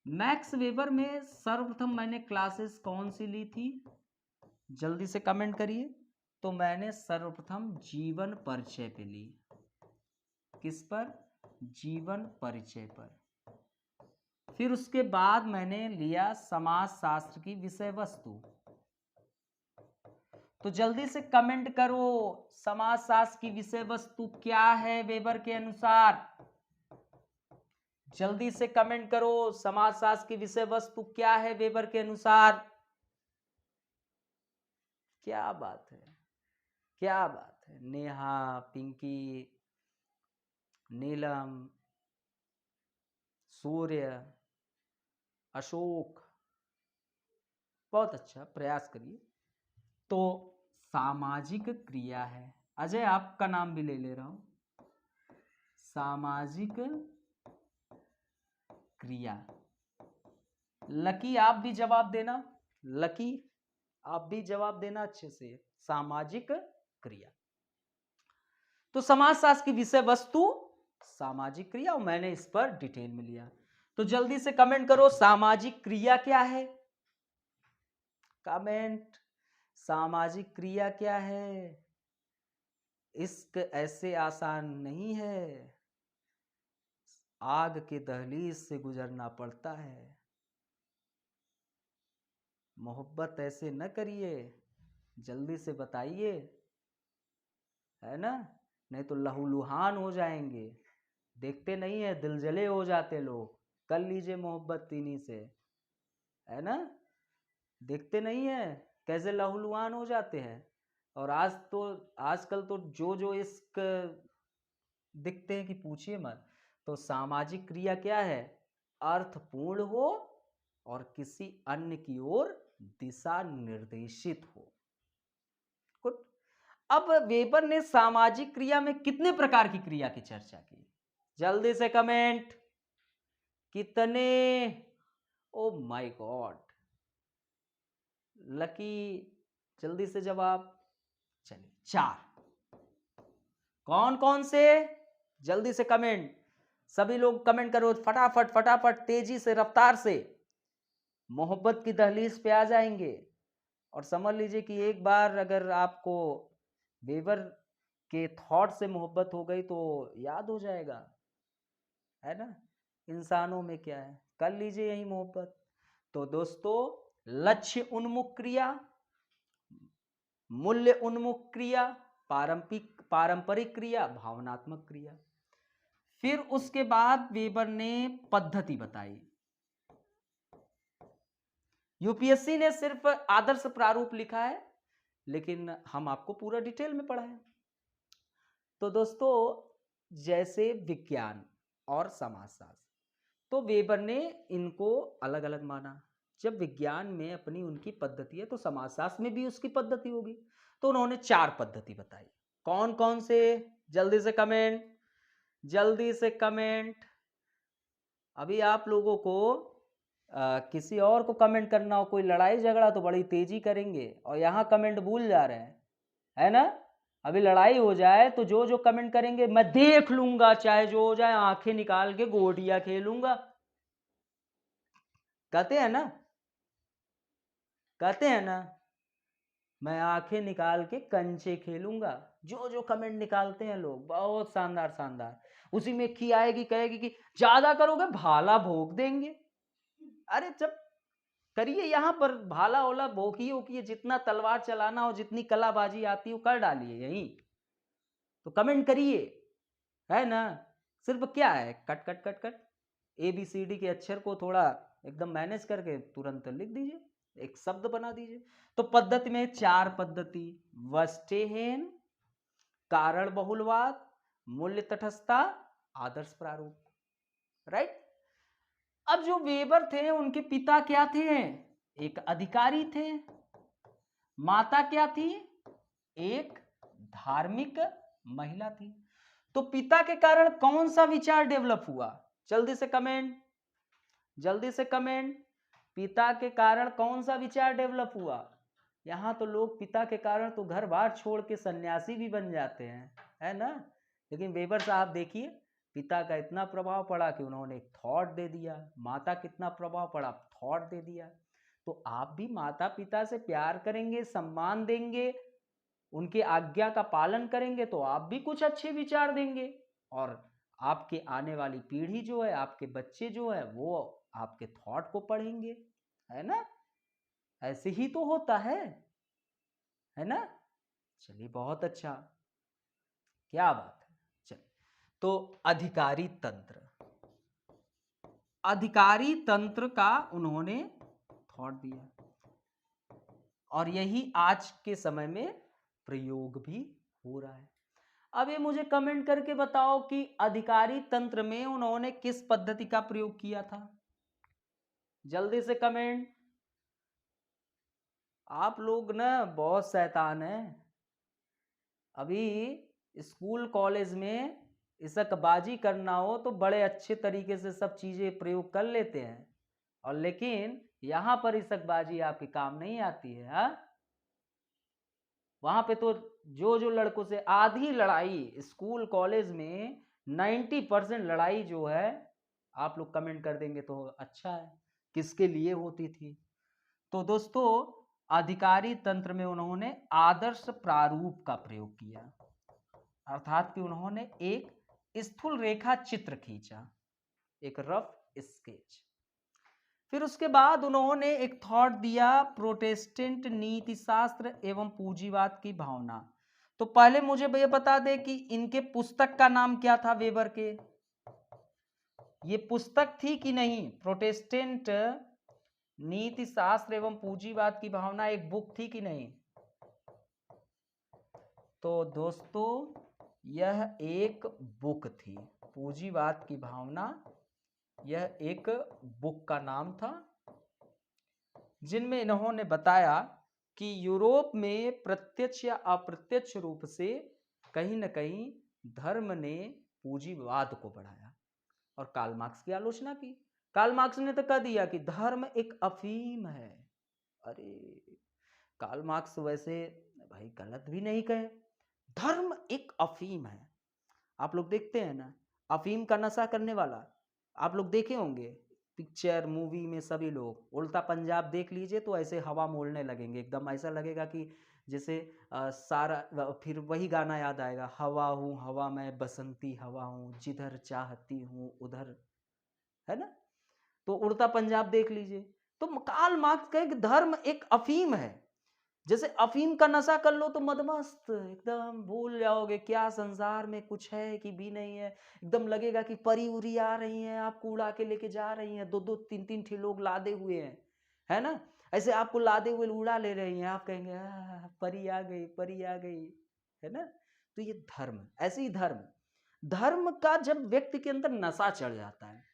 मैक्स वेबर में सर्वप्रथम मैंने क्लासेस कौन सी ली थी, जल्दी से कमेंट करिए। तो मैंने सर्वप्रथम जीवन परिचय पे ली। किस पर? जीवन परिचय पर। फिर उसके बाद मैंने लिया समाज शास्त्र की विषय वस्तु। तो जल्दी से कमेंट करो, समाज शास्त्र की विषय वस्तु क्या है वेबर के अनुसार? जल्दी से कमेंट करो, समाज शास्त्र की विषय वस्तु क्या है वेबर के अनुसार? क्या बात है, क्या बात है। नेहा, पिंकी, नीलम, सूर्य, अशोक, बहुत अच्छा, प्रयास करिए। तो सामाजिक क्रिया है। अजय, आपका नाम भी ले ले रहा हूं। सामाजिक क्रिया। लकी, आप भी जवाब देना। लकी, आप भी जवाब देना अच्छे से। सामाजिक क्रिया। तो समाजशास्त्र की विषय वस्तु सामाजिक क्रिया, और मैंने इस पर डिटेल में लिया। तो जल्दी से कमेंट करो, सामाजिक क्रिया क्या है? कमेंट, सामाजिक क्रिया क्या है? इश्क ऐसे आसान नहीं है, आग के दहलीज से गुजरना पड़ता है। मोहब्बत ऐसे न करिए, जल्दी से बताइए, है ना? नहीं तो लहूलुहान हो जाएंगे। देखते नहीं है, दिल जले हो जाते लोग। कर लीजिए मोहब्बत इन्हीं से, है ना? देखते नहीं है कैसे लहूलुहान हो जाते हैं। और आजकल तो जो जो इश्क दिखते हैं कि पूछिए मत। तो सामाजिक क्रिया क्या है? अर्थपूर्ण हो और किसी अन्य की ओर दिशा निर्देशित हो। गुड। अब वेबर ने सामाजिक क्रिया में कितने प्रकार की क्रिया की चर्चा की? जल्दी से कमेंट, कितने? ओ माय गॉड, लकी, जल्दी से जवाब। चलिए, 4। कौन कौन से? जल्दी से कमेंट, सभी लोग कमेंट करो फटाफट फटाफट, तेजी से, रफ्तार से। मोहब्बत की दहलीज पे आ जाएंगे। और समझ लीजिए कि एक बार अगर आपको वेबर के थॉट से मोहब्बत हो गई तो याद हो जाएगा, है ना? इंसानों में क्या है, कर लीजिए यही मोहब्बत। तो दोस्तों, लक्ष्य उन्मुख क्रिया, मूल्य उन्मुख क्रिया, पारंपरिक क्रिया, भावनात्मक क्रिया। फिर उसके बाद वेबर ने पद्धति बताई। यूपीएससी ने सिर्फ आदर्श प्रारूप लिखा है, लेकिन हम आपको पूरा डिटेल में पढ़ाएं। तो दोस्तों, जैसे विज्ञान और समाजशास्त्र, तो वेबर ने इनको अलग अलग माना। जब विज्ञान में अपनी उनकी पद्धति है, तो समाजशास्त्र में भी उसकी पद्धति होगी। तो उन्होंने 4 पद्धति बताई। कौन कौन से? जल्दी से कमेंट, जल्दी से कमेंट। अभी आप लोगों को किसी और को कमेंट करना हो, कोई लड़ाई झगड़ा, तो बड़ी तेजी करेंगे, और यहाँ कमेंट भूल जा रहे हैं, है ना? अभी लड़ाई हो जाए तो जो जो कमेंट करेंगे मैं देख लूंगा, चाहे जो हो जाए, आंखें निकाल के गोटियां खेलूंगा। कहते हैं ना, कहते हैं ना, मैं आंखें निकाल के कंचे खेलूंगा। जो जो कमेंट निकालते हैं लोग, बहुत शानदार शानदार। उसी में की आएगी, कहेगी कि ज्यादा करोगे भाला भोग देंगे। अरे जब करिए, यहाँ पर भाला ओला भोगी हो कि जितना तलवार चलाना हो, जितनी कलाबाजी आती हो, कर डालिए यही। तो कमेंट करिए, है ना? सिर्फ क्या है, cut cut cut cut, ABCD के अक्षर को थोड़ा एकदम मैनेज करके तुरंत लिख दीजिए, एक शब्द बना दीजिए। तो पद्धति में 4 पद्धति: वस्टेहेन, कारण बहुलवाद, मूल्य तटस्थता, आदर्श प्रारूप। राइट। अब जो वेबर थे, उनके पिता क्या थे? एक अधिकारी थे। माता क्या थी? एक धार्मिक महिला थी। तो पिता के कारण कौन सा विचार डेवलप हुआ? जल्दी से कमेंट, जल्दी से कमेंट। पिता के कारण कौन सा विचार डेवलप हुआ? यहाँ तो लोग पिता के कारण तो घर बार छोड़ के सन्यासी भी बन जाते हैं, है ना? लेकिन वेबर साहब देखिए, पिता का इतना प्रभाव पड़ा कि उन्होंने एक थॉट दे दिया। माता कितना प्रभाव पड़ा, थॉट दे दिया। तो आप भी माता पिता से प्यार करेंगे, सम्मान देंगे, उनके आज्ञा का पालन करेंगे तो आप भी कुछ अच्छे विचार देंगे, और आपके आने वाली पीढ़ी जो है, आपके बच्चे जो है, वो आपके थॉट को पढ़ेंगे, है ना। ऐसे ही तो होता है ना। चलिए बहुत अच्छा, क्या बात है। चलिए, तो अधिकारी तंत्र, अधिकारी तंत्र का उन्होंने थॉट दिया, और यही आज के समय में प्रयोग भी हो रहा है। अब ये मुझे कमेंट करके बताओ कि अधिकारी तंत्र में उन्होंने किस पद्धति का प्रयोग किया था। जल्दी से कमेंट। आप लोग ना बहुत शैतान हैं। अभी स्कूल कॉलेज में इसकबाजी करना हो तो बड़े अच्छे तरीके से सब चीजें प्रयोग कर लेते हैं, और लेकिन यहां पर इसकबाजी आपके काम नहीं आती है। हाँ, वहां पे तो जो लड़कों से आधी लड़ाई स्कूल कॉलेज में 90% लड़ाई जो है, आप लोग कमेंट कर देंगे तो अच्छा है, किसके लिए होती थी। तो दोस्तों, अधिकारी तंत्र में उन्होंने आदर्श प्रारूप का प्रयोग किया, अर्थात कि उन्होंने एक स्थूल रेखा चित्र खींचा, एक रफ स्केच। फिर उसके बाद उन्होंने एक थॉट दिया, प्रोटेस्टेंट नीति शास्त्र एवं पूंजीवाद की भावना। तो पहले मुझे ये बता दे कि इनके पुस्तक का नाम क्या था वेबर के। ये पुस्तक थी कि नहीं, प्रोटेस्टेंट नीति शास्त्र एवं पूंजीवाद की भावना एक बुक थी कि नहीं। तो दोस्तों, यह एक बुक थी, पूंजीवाद की भावना, यह एक बुक का नाम था, जिनमें इन्होंने बताया कि यूरोप में प्रत्यक्ष या अप्रत्यक्ष रूप से कहीं न कहीं धर्म ने पूंजीवाद को बढ़ाया, और कार्ल मार्क्स की आलोचना की। कार्ल मार्क्स ने तो कह दिया कि धर्म एक अफीम है। अरे, कार्ल मार्क्स वैसे भाई गलत भी नहीं कहे, धर्म एक अफीम है। आप लोग देखते हैं ना, अफीम का नशा करने वाला आप लोग देखे होंगे पिक्चर मूवी में, सभी लोग उल्टा पंजाब देख लीजिए तो ऐसे हवा मोड़ने लगेंगे, एकदम ऐसा लगेगा कि जैसे सारा, फिर वही गाना याद आएगा, हवा हूँ हवा मैं बसंती हवा हूँ, जिधर चाहती हूँ उधर, है ना। तो उड़ता पंजाब देख लीजिए। तो कार्ल मार्क्स कहे कि धर्म एक अफीम है, जैसे अफीम का नशा कर लो तो मदमस्त एकदम भूल जाओगे क्या संसार में कुछ है कि भी नहीं है, एकदम लगेगा कि परी उरी आ रही हैं, आपको उड़ा के लेके जा रही हैं, दो दो तीन तीन ठे लोग लादे हुए हैं, है ना, ऐसे आपको लादे हुए उड़ा ले रही हैं, आप कहेंगे परी आ गई, परी आ गई, है ना। तो ये धर्म, ऐसे ही धर्म, धर्म का जब व्यक्ति के अंदर नशा चढ़ जाता है,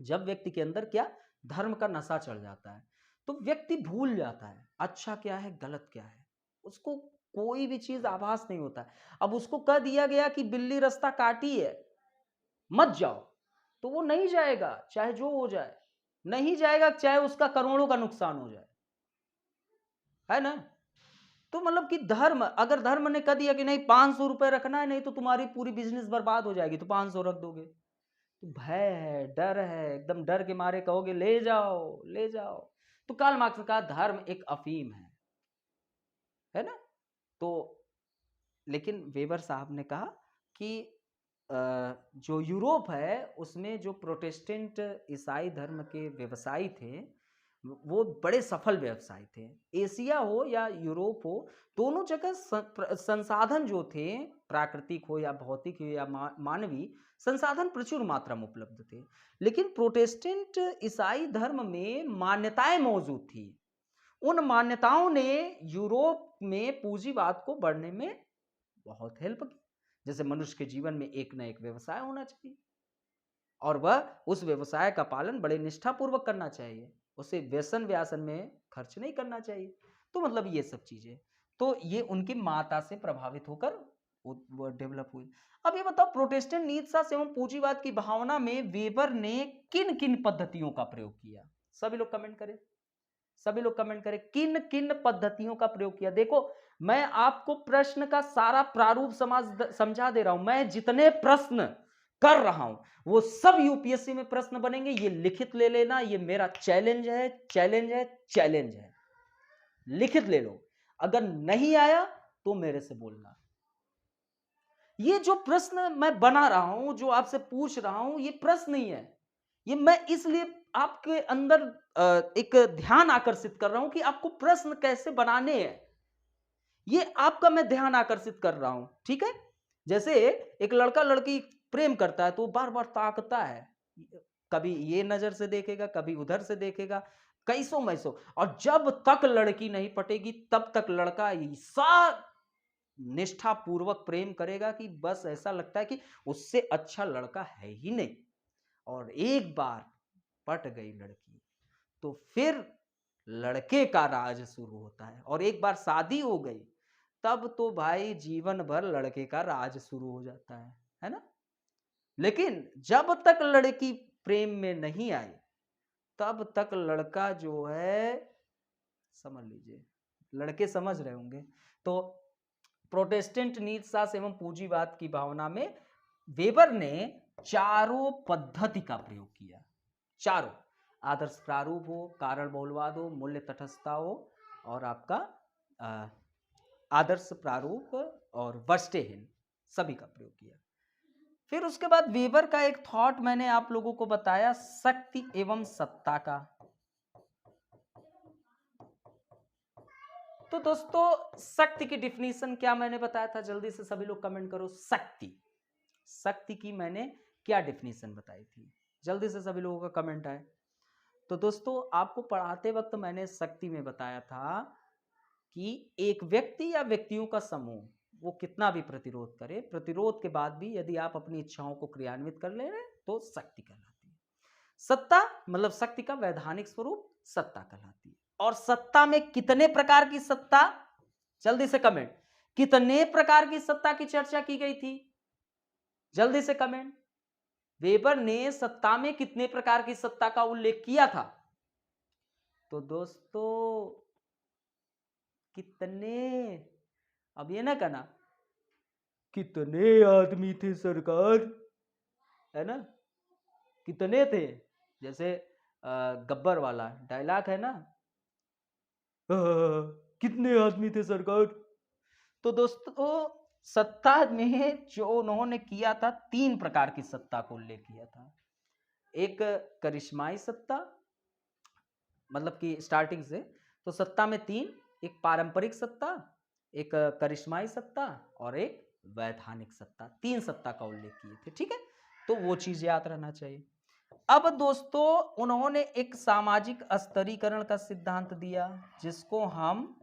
जब व्यक्ति के अंदर क्या, धर्म का नशा चढ़ जाता है, तो व्यक्ति भूल जाता है अच्छा क्या है गलत क्या है, उसको कोई भी चीज आभास नहीं होता है। अब उसको कह दिया गया कि बिल्ली रास्ता काटी है मत जाओ, तो वो नहीं जाएगा, चाहे जो हो जाए, नहीं जाएगा, चाहे उसका करोड़ों का नुकसान हो जाए, है ना। तो मतलब कि धर्म, अगर धर्म ने कह दिया कि नहीं 500 रुपए रखना है, नहीं तो तुम्हारी पूरी बिजनेस बर्बाद हो जाएगी, तो 500 रख दोगे, तो भय है, डर है, एकदम डर के मारे कहोगे ले जाओ ले जाओ। तो कार्ल मार्क्स ने कहा धर्म एक अफीम है ना। तो लेकिन वेबर साहब ने कहा कि जो यूरोप है उसमें जो प्रोटेस्टेंट ईसाई धर्म के व्यवसायी थे वो बड़े सफल व्यवसायी थे। एशिया हो या यूरोप हो, दोनों जगह संसाधन जो थे, प्राकृतिक हो या भौतिक हो या मानवीय संसाधन प्रचुर मात्रा में उपलब्ध थे, लेकिन प्रोटेस्टेंट ईसाई धर्म में मान्यताएं मौजूद थी। उन मान्यताओं ने यूरोप में पूंजीवाद को बढ़ने में बहुत हेल्प की। जैसे मनुष्य के जीवन में एक न एक व्यवसाय होना चाहिए, और वह उस व्यवसाय का पालन बड़े निष्ठापूर्वक करना चाहिए, उसे व्यसन व्यासन में खर्च नहीं करना चाहिए। तो मतलब ये सब चीजें, तो ये उनकी माता से प्रभावित होकर वो डेवलप हुई। अब ये बताओ, प्रोटेस्टेंट नीतिशास्त्र एवं पूंजीवाद की भावना में वेबर ने किन किन पद्धतियों का प्रयोग किया। सभी लोग कमेंट करें, सभी लोग कमेंट करें किन किन पद्धतियों का प्रयोग किया। देखो, मैं आपको प्रश्न का सारा प्रारूप समझा दे रहा हूं। मैं जितने प्रश्न कर रहा हूं वो सब यूपीएससी में प्रश्न बनेंगे, ये लिखित ले लेना, ये मेरा चैलेंज है, चैलेंज है, चैलेंज है, लिखित ले लो। अगर नहीं आया तो मेरे से बोलना। ये जो प्रश्न मैं बना रहा हूं, जो आपसे पूछ रहा हूं, ये प्रश्न नहीं है। ये मैं इसलिए आपके अंदर एक ध्यान आकर्षित कर रहा हूं कि आपको प्रश्न कैसे बनाने हैं, ये आपका मैं ध्यान आकर्षित कर रहा हूं। ठीक है, जैसे एक लड़का लड़की प्रेम करता है तो बार बार ताकता है, कभी ये नजर से देखेगा, कभी उधर से देखेगा, कैसो मैसो, और जब तक लड़की नहीं पटेगी तब तक लड़का ऐसा निष्ठा पूर्वक प्रेम करेगा कि बस ऐसा लगता है कि उससे अच्छा लड़का है ही नहीं। और एक बार पट गई लड़की तो फिर लड़के का राज शुरू होता है, और एक बार शादी हो गई तब तो भाई जीवन भर लड़के का राज शुरू हो जाता है ना। लेकिन जब तक लड़की प्रेम में नहीं आई तब तक लड़का जो है, समझ लीजिए, लड़के समझ रहे होंगे। तो प्रोटेस्टेंट नीतिशास्त्र एवं पूंजीवाद की भावना में वेबर ने चारों पद्धति का प्रयोग किया। चारों, आदर्श प्रारूप हो, कारण बहुलवाद हो, मूल्य तटस्थता हो, और आपका आदर्श प्रारूप और वर्स्टेहेन, सभी का प्रयोग किया। फिर उसके बाद वेबर का एक थॉट मैंने आप लोगों को बताया, शक्ति एवं सत्ता का। तो दोस्तों शक्ति की डिफिनीशन क्या मैंने बताया था, जल्दी से सभी लोग कमेंट करो। शक्ति की मैंने क्या डिफिनीशन बताई थी, जल्दी से सभी लोगों का कमेंट आए। तो दोस्तों आपको पढ़ाते वक्त मैंने शक्ति में बताया था कि एक व्यक्ति या व्यक्तियों का समूह वो कितना भी प्रतिरोध करे, प्रतिरोध के बाद भी यदि आप अपनी इच्छाओं को क्रियान्वित कर ले रहे तो शक्ति कहलाती है। सत्ता मतलब शक्ति का वैधानिक स्वरूप सत्ता कहलाती है। और सत्ता में कितने प्रकार की सत्ता, जल्दी से कमेंट, कितने प्रकार की सत्ता की चर्चा की गई थी, जल्दी से कमेंट। वेबर ने सत्ता में कितने प्रकार की सत्ता का उल्लेख किया था? तो दोस्तों कितने, अब ये ना कहना कितने आदमी थे सरकार, है ना, कितने थे, जैसे गब्बर वाला डायलॉग है ना, कितने आदमी थे सरकार। तो दोस्तों सत्ता में जो उन्होंने किया था, 3 प्रकार की सत्ता को उल्लेख किया था। एक करिश्माई सत्ता, मतलब कि स्टार्टिंग से तो सत्ता में 3, एक पारंपरिक सत्ता, एक करिश्माई सत्ता और एक वैधानिक सत्ता, 3 सत्ता का उल्लेख किए थे। ठीक है, तो वो चीज याद रहना चाहिए। अब दोस्तों उन्होंने एक सामाजिक स्तरीकरण का सिद्धांत दिया, जिसको हम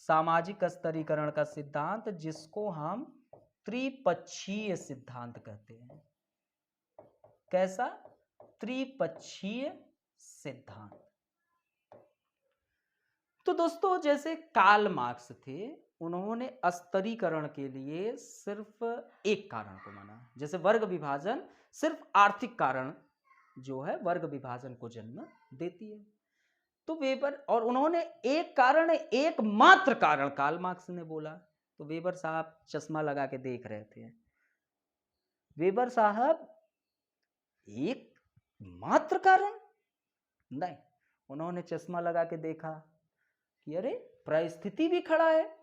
सामाजिक स्तरीकरण का सिद्धांत, जिसको हम त्रिपक्षीय सिद्धांत कहते हैं। कैसा? त्रिपक्षीय सिद्धांत। तो दोस्तों जैसे कार्ल मार्क्स थे, उन्होंने स्तरीकरण के लिए सिर्फ एक कारण को माना, जैसे वर्ग विभाजन सिर्फ आर्थिक कारण जो है वर्ग विभाजन को जन्म देती है। तो वेबर, और उन्होंने एक कारण, एकमात्र कारण कार्ल मार्क्स ने बोला। तो वेबर साहब चश्मा लगा के देख रहे थे, वेबर साहब एक मात्र कारण नहीं, उन्होंने चश्मा लगा के देखा कि अरे परिस्थिति भी खड़ा है,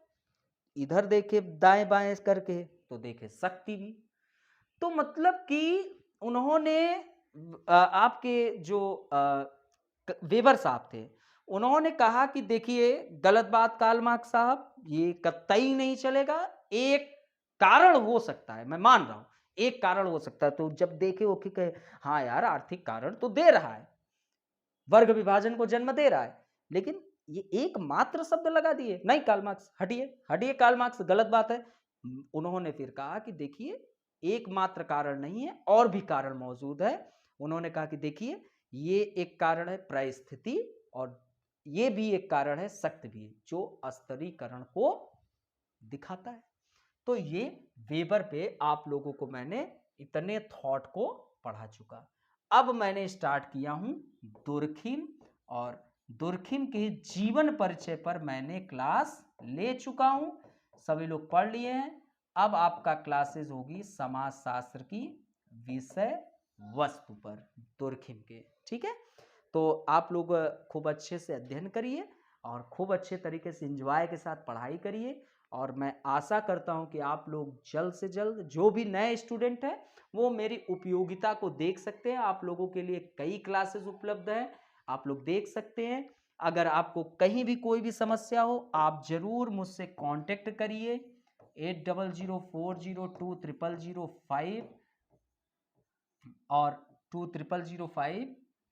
इधर देखे दाएं बाएं करके तो देखे शक्ति भी। तो मतलब कि उन्होंने आपके जो वेबर साहब थे, उन्होंने कहा कि देखिए गलत बात कार्ल मार्क्स साहब, ये कतई नहीं चलेगा, एक कारण हो सकता है, मैं मान रहा हूं एक कारण हो सकता है। तो जब देखे वो कि हाँ यार आर्थिक कारण तो दे रहा है, वर्ग विभाजन को जन्म दे रहा है, लेकिन ये एकमात्र शब्द लगा दिए, नहीं कार्ल मार्क्स हटिए हटिए, कार्ल मार्क्स गलत बात है। उन्होंने फिर कहा कि देखिए एकमात्र कारण नहीं है, और भी कारण मौजूद है। उन्होंने कहा कि देखिए ये एक कारण है परिस्थिति, और ये भी एक कारण है शक्ति भी, जो स्तरीकरण को दिखाता है। तो ये वेबर पे आप लोगों को मैंने इतने थॉट को पढ़ा चुका। अब मैंने स्टार्ट किया हूं दुर्खिम, और दुर्खिम के जीवन परिचय पर मैंने क्लास ले चुका हूं, सभी लोग पढ़ लिए हैं। अब आपका क्लासेस होगी समाजशास्त्र की विषय वस्तु पर दुर्खिम के। ठीक है, तो आप लोग खूब अच्छे से अध्ययन करिए, और खूब अच्छे तरीके से एंजॉय के साथ पढ़ाई करिए। और मैं आशा करता हूं कि आप लोग जल्द से जल्द, जो भी नए स्टूडेंट हैं वो मेरी उपयोगिता को देख सकते हैं। आप लोगों के लिए कई क्लासेस उपलब्ध हैं, आप लोग देख सकते हैं। अगर आपको कहीं भी कोई भी समस्या हो आप ज़रूर मुझसे कांटेक्ट करिए। 8004020005 और 2005।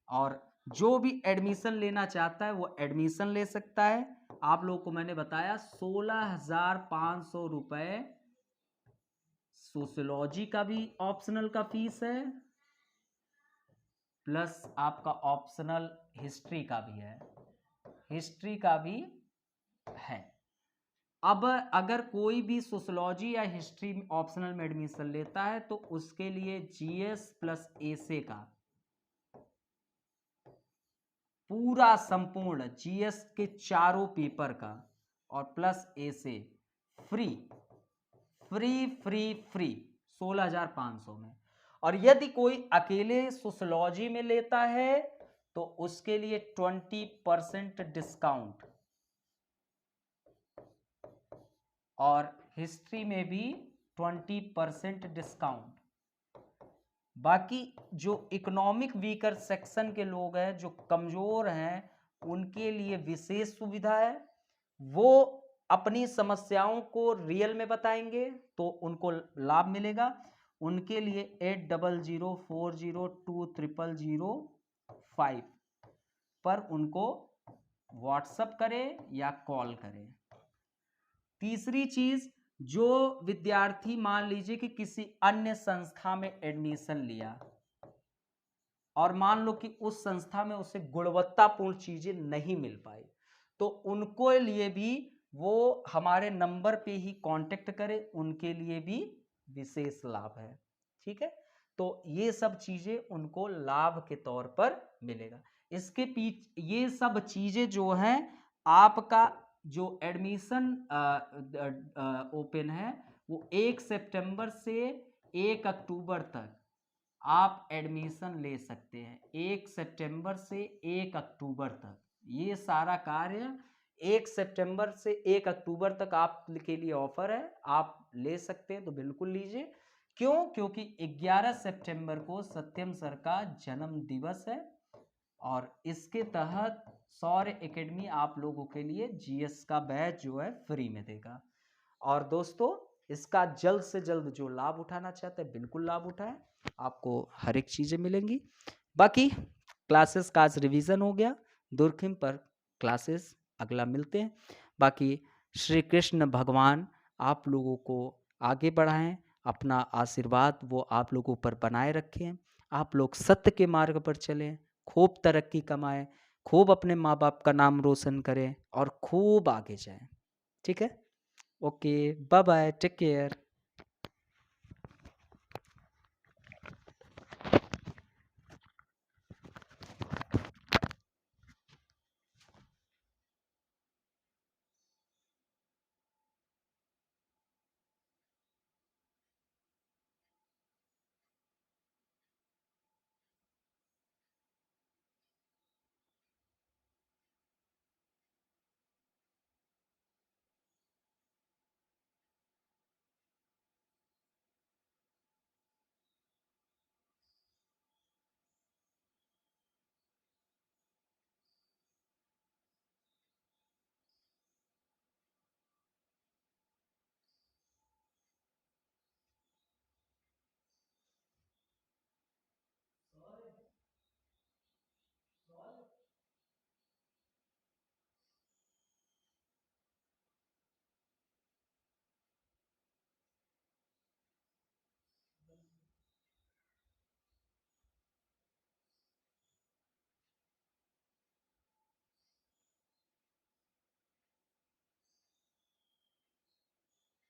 और जो भी एडमिशन लेना चाहता है वो एडमिशन ले सकता है। आप लोगों को मैंने बताया 16,500 रुपये सोशियोलॉजी का भी ऑप्शनल का फीस है, प्लस आपका ऑप्शनल हिस्ट्री का भी है, हिस्ट्री का भी है। अब अगर कोई भी सोशियोलॉजी या हिस्ट्री ऑप्शनल में एडमिशन लेता है तो उसके लिए जीएस प्लस एसे का पूरा संपूर्ण जीएस के चारों पेपर का और प्लस एसे फ्री फ्री फ्री फ्री 16,500 में। और यदि कोई अकेले सोशियोलॉजी में लेता है तो उसके लिए 20% डिस्काउंट, और हिस्ट्री में भी 20% डिस्काउंट। बाकी जो इकोनॉमिक वीकर सेक्शन के लोग हैं, जो कमजोर हैं, उनके लिए विशेष सुविधा है। वो अपनी समस्याओं को रियल में बताएंगे तो उनको लाभ मिलेगा। उनके लिए 8040200005 पर उनको व्हाट्सएप करें या कॉल करें। तीसरी चीज, जो विद्यार्थी मान लीजिए कि किसी अन्य संस्था में एडमिशन लिया और मान लो कि उस संस्था में उसे गुणवत्तापूर्ण चीजें नहीं मिल पाई, तो उनको लिए भी वो हमारे नंबर पे ही कांटेक्ट करें, उनके लिए भी विशेष लाभ है। ठीक है, तो ये सब चीजें उनको लाभ के तौर पर मिलेगा। इसके पीछे ये सब चीजें जो हैं, आपका जो एडमिशन ओपन है वो 1 सितंबर से 1 अक्टूबर तक आप एडमिशन ले सकते हैं। 1 सितंबर से 1 अक्टूबर तक ये सारा कार्य 1 सितंबर से 1 अक्टूबर तक आप के लिए ऑफर है, आप ले सकते हैं तो बिल्कुल लीजिए। क्यों? क्योंकि 11 सितंबर को सत्यम सर का जन्म दिवस है और इसके तहत सौर्य एकेडमी आप लोगों के लिए जीएस का बैच जो है फ्री में देगा। और दोस्तों, इसका जल्द से जल्द जो लाभ उठाना चाहते हैं बिल्कुल लाभ उठाएं, आपको हर एक चीज़ें मिलेंगी। बाकी क्लासेस का आज रिवीजन हो गया, दुर्खिम पर क्लासेस अगला मिलते हैं। बाकी श्री कृष्ण भगवान आप लोगों को आगे बढ़ाएं, अपना आशीर्वाद वो आप लोगों पर बनाए रखें। आप लोग सत्य के मार्ग पर चलें, खूब तरक्की कमाएं, खूब अपने माँ बाप का नाम रोशन करें और खूब आगे जाएं। ठीक है, okay, bye bye, take care.